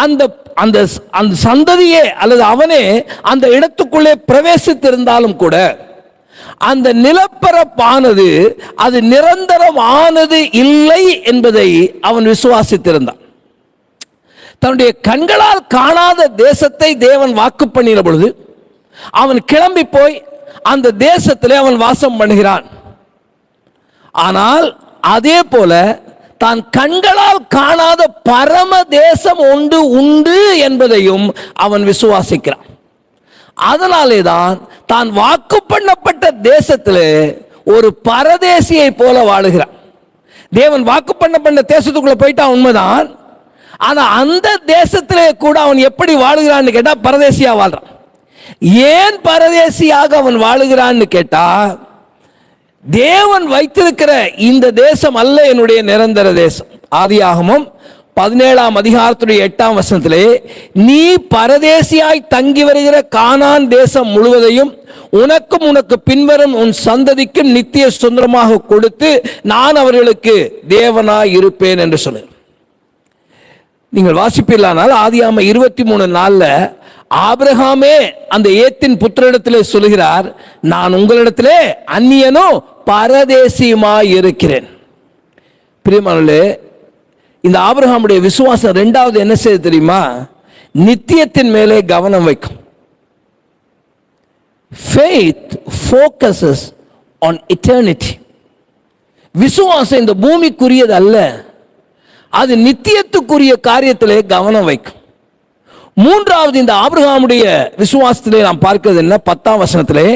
அந்த அந்த அந்த சந்ததியே அல்லது அவனே அந்த இடத்துக்குள்ளே பிரவேசித்திருந்தாலும் கூட, அந்த நிலப்பரப்பானது அது நிரந்தரமானது இல்லை என்பதை அவன் விசுவாசித்திருந்தான். தன்னுடைய கண்களால் காணாத தேசத்தை தேவன் வாக்கு பண்ணின பொழுது அவன் கிளம்பி போய் அந்த தேசத்திலே அவன் வாசம் பண்ணுகிறான். ஆனால் அதே போல தான் கண்களால் காணாத பரம தேசம் ஒன்று உண்டு என்பதையும் அவன் விசுவாசிக்கிறான். அதனாலே தான் வாக்கு பண்ணப்பட்ட தேசத்திலே ஒரு பரதேசியை போல வாழுகிறான். தேவன் வாக்கு பண்ண தேசத்துக்குள்ள போயிட்டான் உண்மைதான். ஆனா அந்த தேசத்திலே கூட அவன் எப்படி வாழுகிறான்னு கேட்டா பரதேசியா வாழ்றான். ஏன் பரதேசியாக அவன் வாழுகிறான்னு கேட்டா, தேவன் வைத்திருக்கிற இந்த தேசம் அல்ல என்னுடைய நிரந்தர தேசம். ஆதியாகமம் 17ஆம் அதிகாரத்துடைய 8ஆம் வசனத்திலே, நீ பரதேசியாய் தங்கி வருகிற கானான் தேசம் முழுவதையும் உனக்கும் உனக்கு பின்வரும் உன் சந்ததிக்கும் நித்திய சுதந்திரமாக கொடுத்து நான் அவர்களுக்கு தேவனாய் இருப்பேன் என்று சொன்னார். நீங்கள் வாசிப்பீர்களானால் ஆதியாகமம் 23:4 ஆபிரகாமே அந்த ஏத்தின் புத்திரனிடத்திலே சொல்கிறார், நான் உங்களிடத்திலே அந்நியனோ பரதேசியுமாய் இருக்கிறேன். பிரியமானவர்களே, இந்த ஆபிரகாமுடைய விசுவாசம் இரண்டாவது என்ன செய்ய தெரியுமா? நித்தியத்தின் மேலே கவனம் வைக்கும். Faith focuses on eternity. விசுவாசம் இந்த பூமிக்குரியது அல்ல, அது நித்தியத்துக்குரிய காரியத்திலே கவனம் வைக்கும். மூன்றாவது இந்த ஆபிரகாமுடைய விசுவாசத்திலே நாம் பார்க்கிறது என்ன? 10ஆம் வசனத்திலே,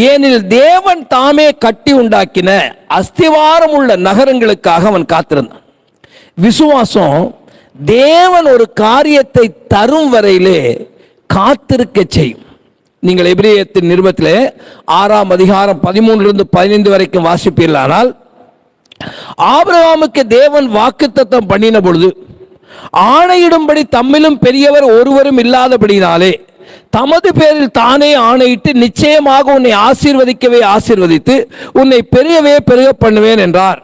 ஏனில் தேவன் தாமே கட்டி உண்டாக்கின அஸ்திவாரம் உள்ள நகரங்களுக்காக அவன் காத்திருந்தான். விசுவாசம் தேவன் ஒரு காரியத்தை தரும் வரையிலே காத்திருக்க செய்யும். நீங்கள் எபிரேயத்தின் நிருபத்திலே 6ஆம் அதிகாரம் 13-15 வரைக்கும் வாசிப்பீர்களானால், ஆபிரகாமுக்கு தேவன் வாக்குத்தத்தம் பண்ணின பொழுது ஆணையிடும்படி தம்மிலும் பெரியவர் ஒருவரும் இல்லாதபடினாலே தமது பேரில் தானே ஆணையிட்டு நிச்சயமாக உன்னை ஆசீர்வதிக்கவே ஆசீர்வதித்து உன்னை பெரியவே பெருக பண்ணுவேன் என்றார்.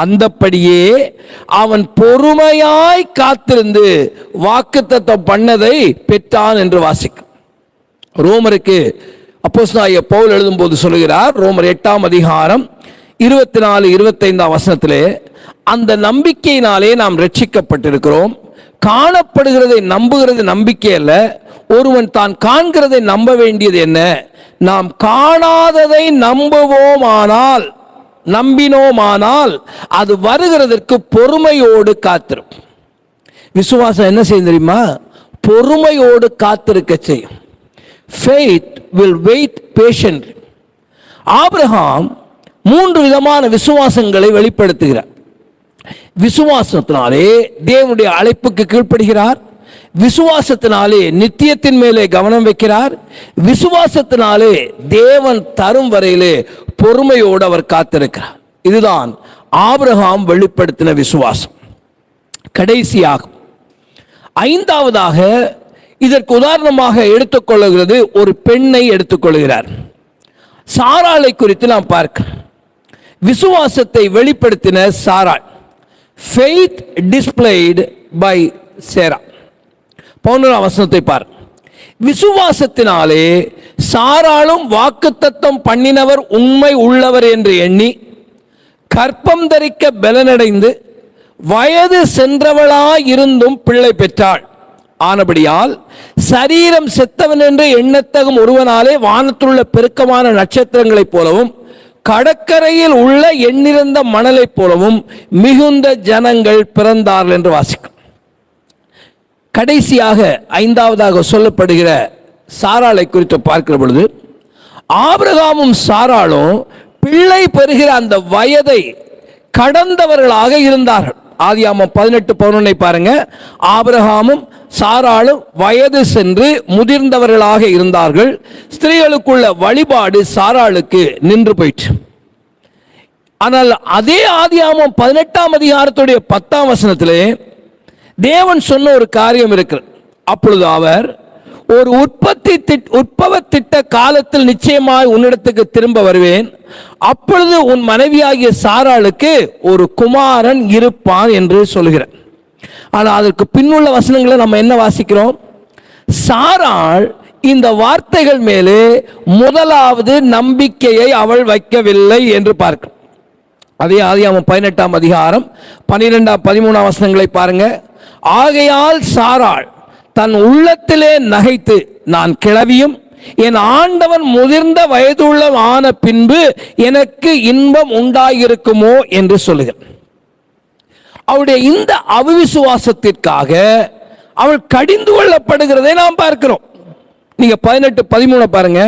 அந்தப்படியே அவன் பொறுமையாய் காத்திருந்து வாக்குத்தத்தம் பண்ணதை பெற்றான் என்று வாசிக்கும். ரோமருக்கு அப்போஸ்தலனாகிய பவுல் எழுதும்போது சொல்கிறார், ரோமர் 8ஆம் அதிகாரம் 24-25 வசனத்திலே, அந்த நம்பிக்கையினாலே நாம் ரட்சிக்கப்பட்டிருக்கிறோம். காணப்படுகிறதை நம்புகிறது நம்பிக்கை அல்ல, ஒருவன் தான் காண்கிறதை நம்ப வேண்டியது என்ன? நாம் காணாததை நம்பினோமானால் அது வருகிறதற்கு பொறுமையோடு காத்திருக்கும். விசுவாசம் என்ன செய்யும் தெரியுமா? பொறுமையோடு காத்திருக்க செய்யும். Faith will wait patiently. Abraham 3 விதமான விசுவாசங்களை வெளிப்படுத்துகிறார். விசுவாசத்தினாலே தேவனுடைய அழைப்புக்கு கீழ்ப்படுகிறார், விசுவாசத்தினாலே நித்தியத்தின் மேலே கவனம் வைக்கிறார், விசுவாசத்தினாலே தேவன் தரும் வரையிலே பொறுமையோடு அவர் காத்திருக்கிறார். இதுதான் ஆபிரகாம் வெளிப்படுத்தின விசுவாசம். கடைசியாக 5வதாக இதற்கு உதாரணமாக எடுத்துக்கொள்ளுகிறது ஒரு பெண்ணை எடுத்துக்கொள்கிறார். சாராளை குறித்து நாம் பார்க்க, விசுவாசத்தை வெளிப்படுத்தின சாராள், faith displayed by Sarah. 11ஆம் வசனத்தை பார். விசுவாசத்தினாலே சாராளும் வாக்குத்தத்தம் பண்ணினவர் உண்மை உள்ளவர் என்று எண்ணி கற்பம் தரிக்க பலனடைந்து வயது சென்றவளாயிருந்தும் பிள்ளை பெற்றாள். ஆனபடியால் சரீரம் செத்தவன் என்று எண்ணத்தகும் ஒருவனாலே வானத்துள்ள பெருக்கமான நட்சத்திரங்களைப் போலவும் கடற்கரையில் உள்ள எண்ணிறந்த மணலைப் போலவும் மிகுந்த ஜனங்கள் பிறந்தார்கள் என்று வாசிக்கும். கடைசியாக 5வதாக சொல்லப்படுகிற சாராளை குறித்து பார்க்கிற பொழுது, ஆபிரகாமும் சாராளும் பிள்ளை பெறுகிற அந்த வயதை கடந்தவர்களாக இருந்தார்கள். ஆதியாகமம் 18:11 பாருங்க. ஆபிரகாமும் சாராளும் வயது சென்று முதிர்ந்தவர்களாக இருந்தார்கள். ஸ்திரீகளுக்குள்ள வழிபாடு சாராளுக்கு நின்று போயிற்று. ஆனால் அதே ஆதியாகமம் 18ஆம் அதிகாரத்துடைய 10ஆம் வசனத்திலே தேவன் சொன்ன ஒரு காரியம் இருக்கிறது. அப்பொழுது அவர், ஒரு உற்பவ திட்ட காலத்தில் நிச்சயமாய் உன்னிடத்துக்கு திரும்ப வருவேன், அப்பொழுது உன் மனைவியாகிய சாராளுக்கு ஒரு குமாரன் இருப்பான் என்று சொல்கிறார். ஆனால் அதற்கு பின்னுள்ள வசனங்களை நம்ம என்ன வாசிக்கிறோம்? சாராள் இந்த வார்த்தைகள் மேலே முதலாவது நம்பிக்கையை அவள் வைக்கவில்லை என்று பார்க்கிறோம். அதே ஆதியாகமம் 18ஆம் அதிகாரம் 12-13 வசனங்களை பாருங்க. ஆகையால் சாராள் தன் உள்ளத்திலே நகைத்து, நான் கிழவியும் என் ஆண்டவன் முதிர்ந்த வயதுள்ள ஆன பின்பு எனக்கு இன்பம் உண்டாயிருக்குமோ என்று சொல்லுகிறார். அவருடைய இந்த அவிசுவாசத்திற்காக அவள் கடிந்து கொள்ளப்படுகிறதை நாம் பார்க்கிறோம். நீங்க 18-13 பாருங்க.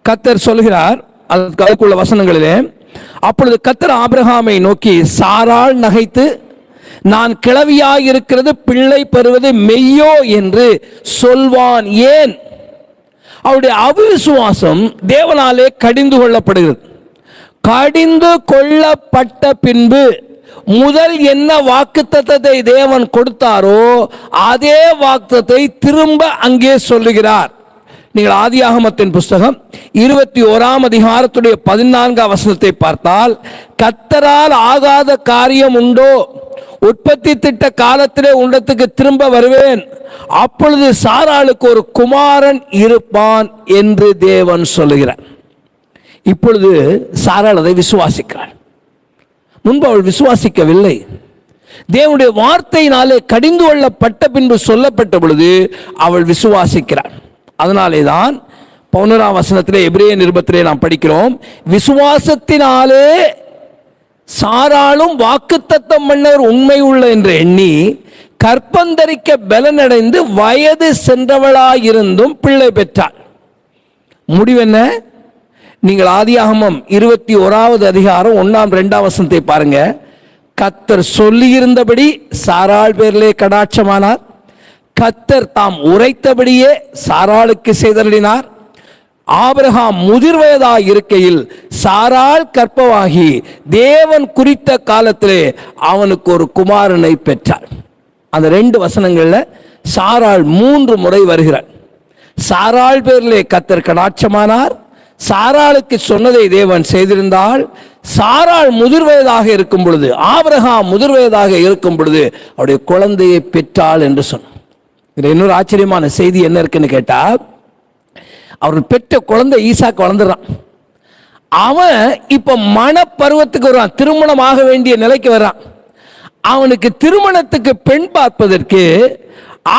கர்த்தர் சொல்கிறார் அதுக்குள்ள வசனங்களிலே, அப்பொழுது கர்த்தர் ஆபிரகாமை நோக்கி, சாராள் நகைத்து, நான் கிழவியாயிருக்கிறது பிள்ளை பெறுவது மெய்யோ என்று சொல்வான் ஏன்? அவருடைய அவிசுவாசம் தேவனாலே கடிந்து கொள்ளப்படுகிறது. கடிந்து கொள்ளப்பட்ட பின்பு முதல் என்ன வாக்குத்தத்தத்தை தேவன் கொடுத்தாரோ அதே வாக்குத்தத்தை திரும்ப அங்கே சொல்லுகிறார். நீங்கள் ஆதியாகமத்தின் புஸ்தகம் 21 அதிகாரத்துடைய 14 வசனத்தை பார்த்தால், கர்த்தரால் ஆகாத காரியம் உண்டோ? உற்பத்தி திட்ட காலத்திலே உண்டத்துக்கு திரும்ப வருவேன், அப்பொழுது சாராளுக்கு ஒரு குமாரன் இருப்பான் என்று தேவன் சொல்லுகிறார். இப்பொழுது சாராள் அதை விசுவாசிக்கிறாள். முன்பு அவள் விசுவாசிக்கவில்லை. தேவனுடைய வார்த்தையினாலே கடிந்து கொள்ளப்பட்ட பின்பு சொல்லப்பட்ட பொழுது அவள் விசுவாசிக்கிறாள். அதனாலே தான் 11 வசனத்திலே எபிரேய நிருபத்திலே நாம் படிக்கிறோம், விசுவாசத்தினாலே சாராளும் வாக்குத்தத்தம் பண்ணவர் உண்மை உள்ள என்று எண்ணி கற்பந்தரிக்க பலனடைந்து வயது சென்றவளாயிருந்தும் பிள்ளை பெற்றாள். முடிவென்ன? நீங்கள் ஆதியாகமம் 21 அதிகாரம் 1-2 வசனத்தை பாருங்க. கர்த்தர் சொல்லியிருந்தபடி சாராள் பேரிலே கடாட்சமானார். கர்த்தர் தாம் உரைத்தபடியே சாராளுக்கு செய்தருளினார். ஆபிரகாம் முதிர் வயதாய் இருக்கையில் சாராள் கற்பமாகி தேவன் குறித்த காலத்திலே அவனுக்கு ஒரு குமாரனை பெற்றாள். அந்த 2 வசனங்கள்ல சாராள் 3 முறை வருகிறாள். சாராள் பேரிலே கர்த்தர் கடாட்சமானார், சாராளுக்கு சொன்னதை தேவன் செய்திருந்தால், சாராள் முதிர் வயதாக இருக்கும் பொழுது, ஆபிரகாம் முதிர் வயதாக இருக்கும் பொழுது அவருடைய குழந்தையை பெற்றாள் என்று சொன்னார். இதுல இன்னொரு ஆச்சரியமான செய்தி என்ன இருக்குன்னு கேட்டா, அவர்கள் பெற்ற குழந்தை ஈசாக்கு வளர்ந்துறான். அவன் இப்ப மனப்பருவத்துக்கு வருவான், திருமணமாக வேண்டிய நிலைக்கு வர்றான். அவனுக்கு திருமணத்துக்கு பெண் பார்ப்பதற்கு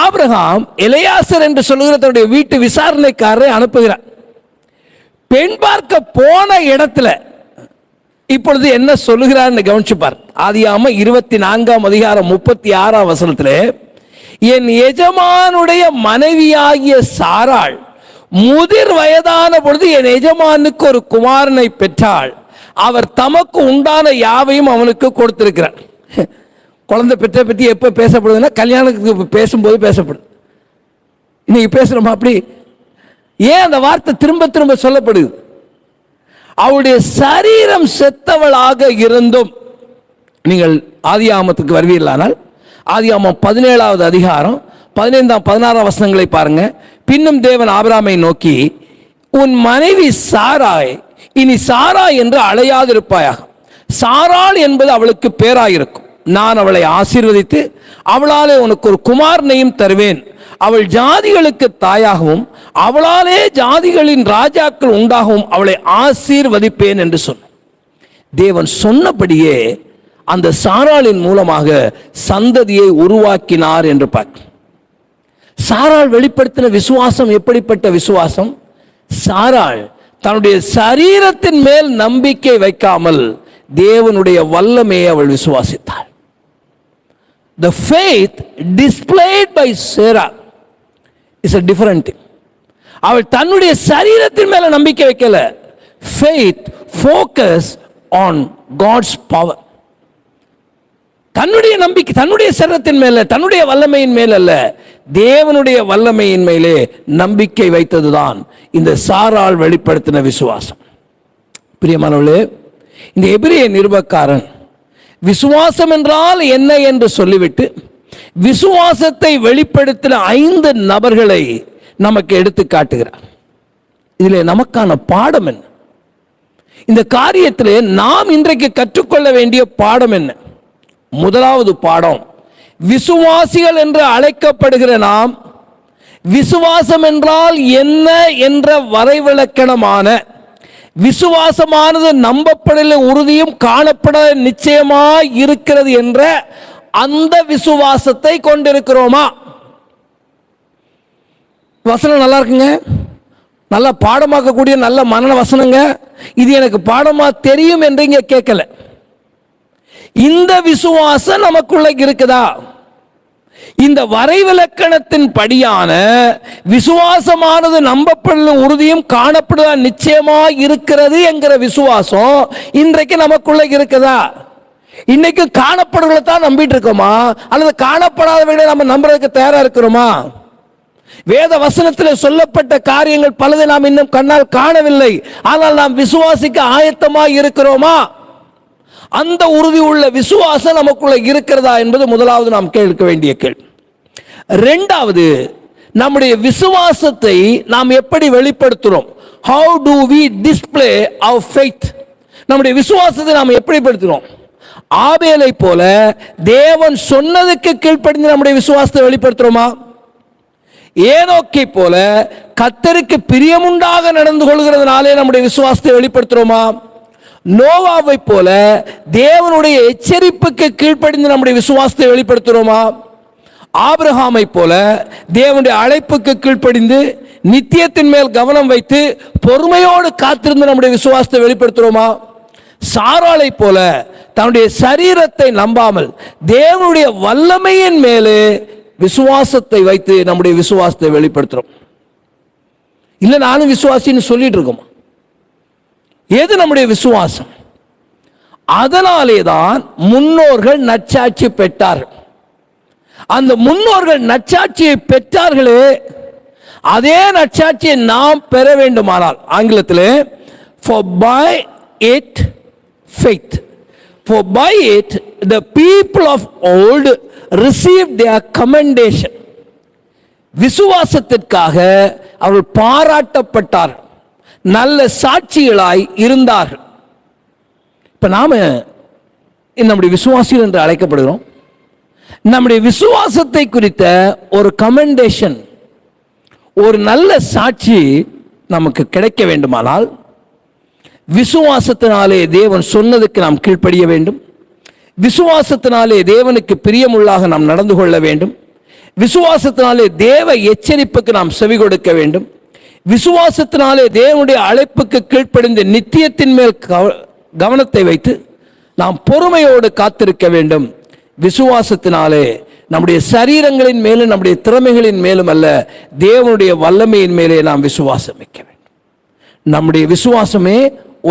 ஆபிரகாம் எலியாசர் என்று சொல்லுகிற தன்னுடைய வீட்டு விசாரணைக்காரரை அனுப்புகிறார். பெண் பார்க்க போன இடத்துல இப்பொழுது என்ன சொல்லுகிறார் கவனிச்சுப்பார். ஆதியாகமம் 24 அதிகாரம் 36 வசனத்திலே, என் எஜமானுடைய மனைவியாகிய சாராள் முதிர் வயதான பொழுது என் எஜமானுக்கு ஒரு குமாரனை பெற்றாள், அவர் தமக்கு உண்டான யாவையும் அவனுக்கு கொடுத்திருக்கிறார். குழந்தை பெற்ற பற்றி எப்போ பேசப்படுதுன்னா கல்யாணத்துக்கு பேசும்போது பேசப்படுது. இன்னைக்கு பேசுறோமா அப்படி? ஏன் அந்த வார்த்தை திரும்ப திரும்ப சொல்லப்படுது? அவளுடைய சரீரம் செத்தவளாக இருந்தும், நீங்கள் ஆதியாகமத்துக்கு வருவீர்களானால் ஆதியாகமம் 17 அதிகாரம் 15-16 வசனங்களை பாருங்க. பின்னும் தேவன் ஆபிரகாமை நோக்கி, உன் மனைவி சாராய் இனி சாராய் என்று அழையாதிருப்பாயாக, சாராள் என்பது அவளுக்கு பேராயிருக்கும். நான் அவளை ஆசீர்வதித்து அவளாலே உனக்கு ஒரு குமாரனையும் தருவேன், அவள் ஜாதிகளுக்கு தாயாகவும் அவளாலே ஜாதிகளின் ராஜாக்கள் உண்டாகவும் அவளை ஆசீர்வதிப்பேன் என்று சொன்னார். தேவன் சொன்னபடியே அந்த சாராளின் மூலமாக சந்ததியை உருவாக்கினார் என்று பார்க்க. சாராள் வெளிப்படுத்தின விசுவாசம் எப்படிப்பட்ட விசுவாசம்? சாராள் தன்னுடைய சரீரத்தின் மேல் நம்பிக்கை வைக்காமல் தேவனுடைய வல்லமையை அவள் விசுவாசித்தாள். The faith displayed by Sarah is a different thing. அவள் தன்னுடைய சரீரத்தின் மேல நம்பிக்கை வைக்கல. Faith focus on God's power. தன்னுடைய நம்பிக்கை தன்னுடைய சரீரத்தின் மேல, தன்னுடைய வல்லமையின் மேல் அல்ல, தேவனுடைய வல்லமையின் மேலே நம்பிக்கை வைத்ததுதான் இந்த சாராள் வெளிப்படுத்தின விசுவாசம். பிரியமானவர்களே, இந்த எபிரேய நிருபக்காரன் விசுவாசம் என்றால் என்ன என்று சொல்லிவிட்டு விசுவாசத்தை வெளிப்படுத்தின 5 நபர்களை நமக்கு எடுத்து காட்டுகிறார். இதில் நமக்கான பாடம் என்ன? இந்த காரியத்திலே நாம் இன்றைக்கு கற்றுக்கொள்ள வேண்டிய பாடம் என்ன? முதலாவது பாடம், விசுவாசிகள் என்று அழைக்கப்படுகிற நாம் விசுவாசம் என்றால் என்ன என்ற வரைவிலக்கணமான, விசுவாசமானது நம்பப்படல உறுதியும் காணப்பட நிச்சயமாய் இருக்கிறது என்ற அந்த விசுவாசத்தை கொண்டிருக்கிறோமா? வசனம் நல்லா இருக்குங்க, நல்லா பாடமாக்கக்கூடிய நல்ல மனன வசனங்க. இது எனக்கு பாடமா தெரியும் என்று இங்க கேட்கல. இந்த விசுவாசம் நமக்குள்ள இருக்குதா? இந்த வரைவிலக்கணத்தின் படியான விசுவாசமானது நம்பப்பட உறுதியும் காணப்படுவதா நிச்சயமா இருக்கிறது என்கிற விசுவாசம் இன்றைக்கு நமக்குள்ள இருக்குதா? இன்னைக்கு காணப்படுவதை தான் நம்பிட்டு இருக்கோமா, அல்லது காணப்படாதவர்களை நம்ம நம்புறதுக்கு தயாரா இருக்கிறோமா? வேத வசனத்தில் சொல்லப்பட்ட காரியங்கள் பலதை நாம் இன்னும் கண்ணால் காணவில்லை, ஆனால் நாம் விசுவாசிக்க ஆயத்தமாக இருக்கிறோமா? அந்த உறுதி உள்ள விசுவாசம் நமக்குள்ள இருக்கிறதா என்பது முதலாவது நாம் கேட்க வேண்டிய கேள்வி. இரண்டாவது, நம்முடைய விசுவாசத்தை நாம் எப்படி வெளிப்படுத்துகிறோம்? how do we display our faith? நம்முடைய விசுவாசத்தை நாம் எப்படி வெளிப்படுத்துகிறோம்? ஆபேலை போல தேவன் சொன்னதுக்கு கீழ்ப்படிந்து நம்முடைய விசுவாசத்தை வெளிப்படுத்துறோமா? ஏனோக்கை போல கர்த்தருக்கு பிரியமுண்டாக நடந்து கொள்கிறதுனாலே நம்முடைய விசுவாசத்தை வெளிப்படுத்துறோமா? நோவாவை போல தேவனுடைய எச்சரிப்புக்கு கீழ்ப்படிந்து நம்முடைய விசுவாசத்தை வெளிப்படுத்துறோமா? ஆபிரகாமை போல தேவனுடைய அழைப்புக்கு கீழ்ப்படிந்து நித்தியத்தின் மேல் கவனம் வைத்து பொறுமையோடு காத்திருந்து நம்முடைய விசுவாசத்தை வெளிப்படுத்துறோமா? சாராளை போல தன்னுடைய சரீரத்தை நம்பாமல் தேவனுடைய வல்லமையின் மேலே விசுவாசத்தை வைத்து நம்முடைய விசுவாசத்தை வெளிப்படுத்துறோம். இல்லை நானும் விசுவாசின்னு சொல்லிட்டு இருக்கோம். எது நம்முடைய விசுவாசம்? அதனாலே தான் முன்னோர்கள் நற்சாட்சி பெற்றார்கள். அந்த முன்னோர்கள் நற்சாட்சியை பெற்றார்களே, அதே நற்சாட்சியை நாம் பெற வேண்டுமானால் ஆங்கிலத்தில் for by it faith, for by it the people of old received their commendation. விசுவாசத்திற்காக அவர்கள் பாராட்டப்பட்டார்கள், நல்ல சாட்சிகளாய் இருந்தார்கள். இப்ப நாம நம்முடைய விசுவாசிகள் என்று அழைக்கப்படுகிறோம். நம்முடைய விசுவாசத்தை குறித்த ஒரு கமெண்டேஷன், ஒரு நல்ல சாட்சி நமக்கு கிடைக்க வேண்டுமானால் விசுவாசத்தினாலே தேவன் சொன்னதுக்கு நாம் கீழ்ப்படிய வேண்டும். விசுவாசத்தினாலே தேவனுக்கு பிரியமுள்ளாக நாம் நடந்து கொள்ள வேண்டும். விசுவாசத்தினாலே தேவ எச்சரிப்புக்கு நாம் செவி கொடுக்க வேண்டும். விசுவாசத்தினாலே தேவனுடைய அழைப்புக்கு கீழ்ப்படிந்து நித்தியத்தின் மேல் கவனத்தை வைத்து நாம் பொறுமையோடு காத்திருக்க வேண்டும். விசுவாசத்தினாலே நம்முடைய சரீரங்களின் மேலும் நம்முடைய திறமைகளின் மேலும் அல்ல, தேவனுடைய வல்லமையின் மேலே நாம் விசுவாசம் வைக்க வேண்டும். நம்முடைய விசுவாசமே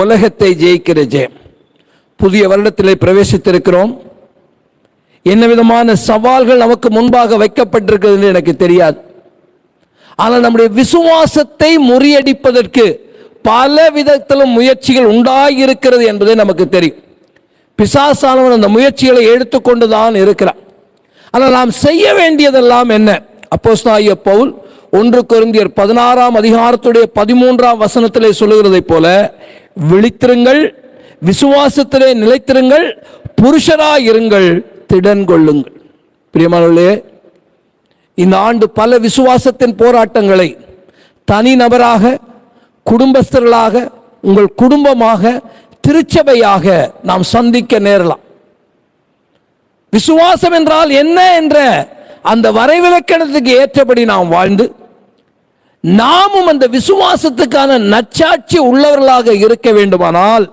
உலகத்தை ஜெயிக்கிற ஜெயம். புதிய வருடத்திலே பிரவேசித்திருக்கிறோம். என்ன விதமான சவால்கள் நமக்கு முன்பாக வைக்கப்பட்டிருக்கிறது என்று எனக்கு தெரியாது. ஆனால் நம்முடைய விசுவாசத்தை முறியடிப்பதற்கு பல விதத்திலும் முயற்சிகள் உண்டாகியிருக்கிறது என்பதை நமக்கு தெரியும். பிசாசானவன் அந்த முயற்சிகளை எடுத்துக்கொண்டுதான் இருக்கிறான். ஆனால் நாம் செய்ய வேண்டியதெல்லாம் என்ன? அப்போஸ்தலனாகிய பவுல் 1 கொரிந்தியர் 16ஆம் அதிகாரத்துடைய 13ஆம் வசனத்திலே சொல்லுகிறதை போல, விழித்திருங்கள், விசுவாசத்திலே நிலைத்திருங்கள், புருஷராயிருங்கள், திடன் கொள்ளுங்கள். பிரியமானவர்களே, இந்த ஆண்டு பல விசுவாசத்தின் போராட்டங்களை தனி நபராக, குடும்பஸ்தர்களாக, உங்கள் குடும்பமாக, திருச்சபையாக நாம் சந்திக்க நேரலாம். விசுவாசம் என்றால் என்ன என்ற அந்த வரைவிலக்கணத்துக்கு ஏற்றபடி நாம் வாழ்ந்து நாமும் அந்த விசுவாசத்துக்கான நற்சாட்சி உள்ளவர்களாக இருக்க வேண்டுமானால்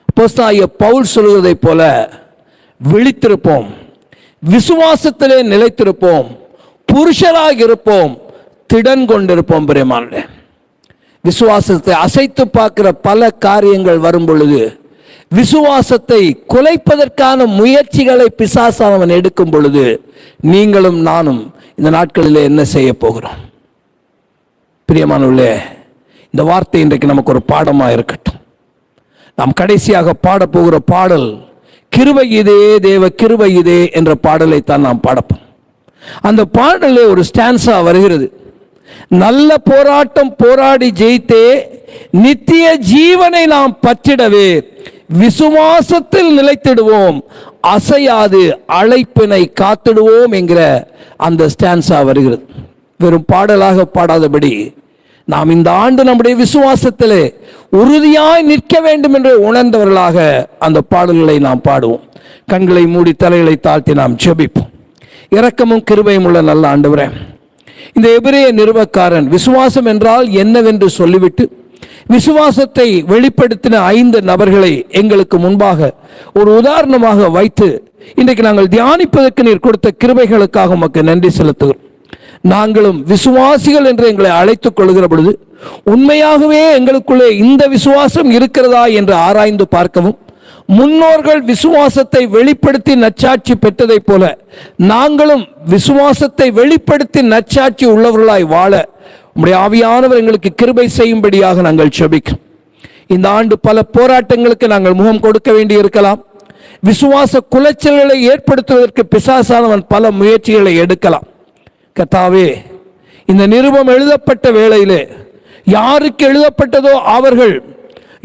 அப்போஸ்தலனாகிய பவுல் சொல்வதைப் போல விழித்திருப்போம், விசுவாசத்திலே நிலைத்திருப்போம், புருஷராக இருப்போம், திடன் கொண்டிருப்போம். பிரியமானவர்களே, விசுவாசத்தை அசைத்து பார்க்கிற பல காரியங்கள் வரும் பொழுது, விசுவாசத்தை குலைப்பதற்கான முயற்சிகளை பிசாசானவன் எடுக்கும் பொழுது, நீங்களும் நானும் இந்த நாட்களிலே என்ன செய்ய போகிறோம்? பிரியமானவர்களே, இந்த வார்த்தை இன்றைக்கு நமக்கு ஒரு பாடமாக இருக்கட்டும். நாம் கடைசியாக பாடப்போகிற பாடல் கிருபை இதே தேவ கிருபை இதே என்ற பாடலை தான் நாம் பாடப்போம். அந்த பாடலில் ஒரு ஸ்டான்ஸா வருகிறது. நல்ல போராட்டம் போராடி ஜெயித்தே நித்திய ஜீவனை நாம் பற்றிடவே விசுவாசத்தில் நிலைத்திடுவோம், அசையாது அழைப்பினை காத்திடுவோம் என்கிற அந்த ஸ்டான்ஸா வருகிறது. வெறும் பாடலாக பாடாதபடி நாம் இந்த ஆண்டு நம்முடைய விசுவாசத்திலே உறுதியாய் நிற்க வேண்டும் என்று உணர்ந்தவர்களாக அந்த பாடல்களை நாம் பாடுவோம். கண்களை மூடி தலைகளை தாழ்த்தி நாம் ஜெபிப்போம். இரக்கமும் கிருபையும் உள்ள நல்ல ஆண்டவரே, இந்த எபிரேய நிருபக்காரன் விசுவாசம் என்றால் என்னவென்று சொல்லிவிட்டு விசுவாசத்தை வெளிப்படுத்தின 5 நபர்களை எங்களுக்கு முன்பாக ஒரு உதாரணமாக வைத்து இன்றைக்கு நாங்கள் தியானிப்பதற்கு நீர் கொடுத்த கிருபைகளுக்காக உமக்கு நன்றி செலுத்துகிறோம். நாங்களும் விசுவாசிகள் என்று எங்களை அழைத்துக் கொள்கிற பொழுது உண்மையாகவே எங்களுக்குள்ளே இந்த விசுவாசம் இருக்கிறதா என்று ஆராய்ந்து பார்க்கவும், முன்னோர்கள் விசுவாசத்தை வெளிப்படுத்தி நற்சாட்சி பெற்றதைப் போல நாங்களும் விசுவாசத்தை வெளிப்படுத்தி நற்சாட்சி உள்ளவர்களாய் வாழ உம்முடைய ஆவியானவர் எங்களுக்கு கிருபை செய்யும்படியாக நாங்கள் ஜெபிக்கிறோம். இந்த ஆண்டு பல போராட்டங்களுக்கு நாங்கள் முகம் கொடுக்க வேண்டி இருக்கலாம். விசுவாச குலைச்சல்களை ஏற்படுத்துவதற்கு பிசாசானவன் பல முயற்சிகளை எடுக்கலாம். கர்த்தாவே, இந்த நிருபம் எழுதப்பட்ட வேளையிலே யாருக்கு எழுதப்பட்டதோ அவர்கள்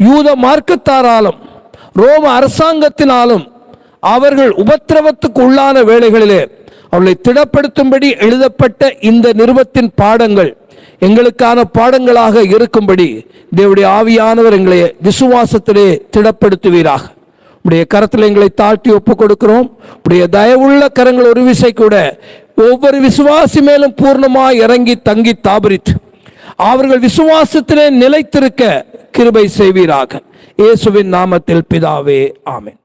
யூத மார்க்கத்தாராலும் ரோம அரசாங்கத்தினாலும் அவர்கள் உபத்திரவத்துக்கு உள்ளான வேளைகளிலே அவர்களை திடப்படுத்தும்படி எழுதப்பட்ட இந்த நிருபத்தின் பாடங்கள் எங்களுக்கான பாடங்களாக இருக்கும்படி தேவனுடைய ஆவியானவர் எங்களை விசுவாசத்திலே திடப்படுத்துவீராக. உடைய கரத்தில் எங்களை தாழ்த்தி ஒப்புக் கொடுக்கிறோம். உடைய தயவுள்ள கரங்கள் ஒரு விசை கூட ஒவ்வொரு விசுவாசி மேலும் பூர்ணமாய் இறங்கி தங்கி தாபரித்து அவர்கள் விசுவாசத்திலே நிலைத்திருக்க கிருபை செய்வீராக. இயேசுவின் நாமத்தில் பிதாவே, ஆமென்.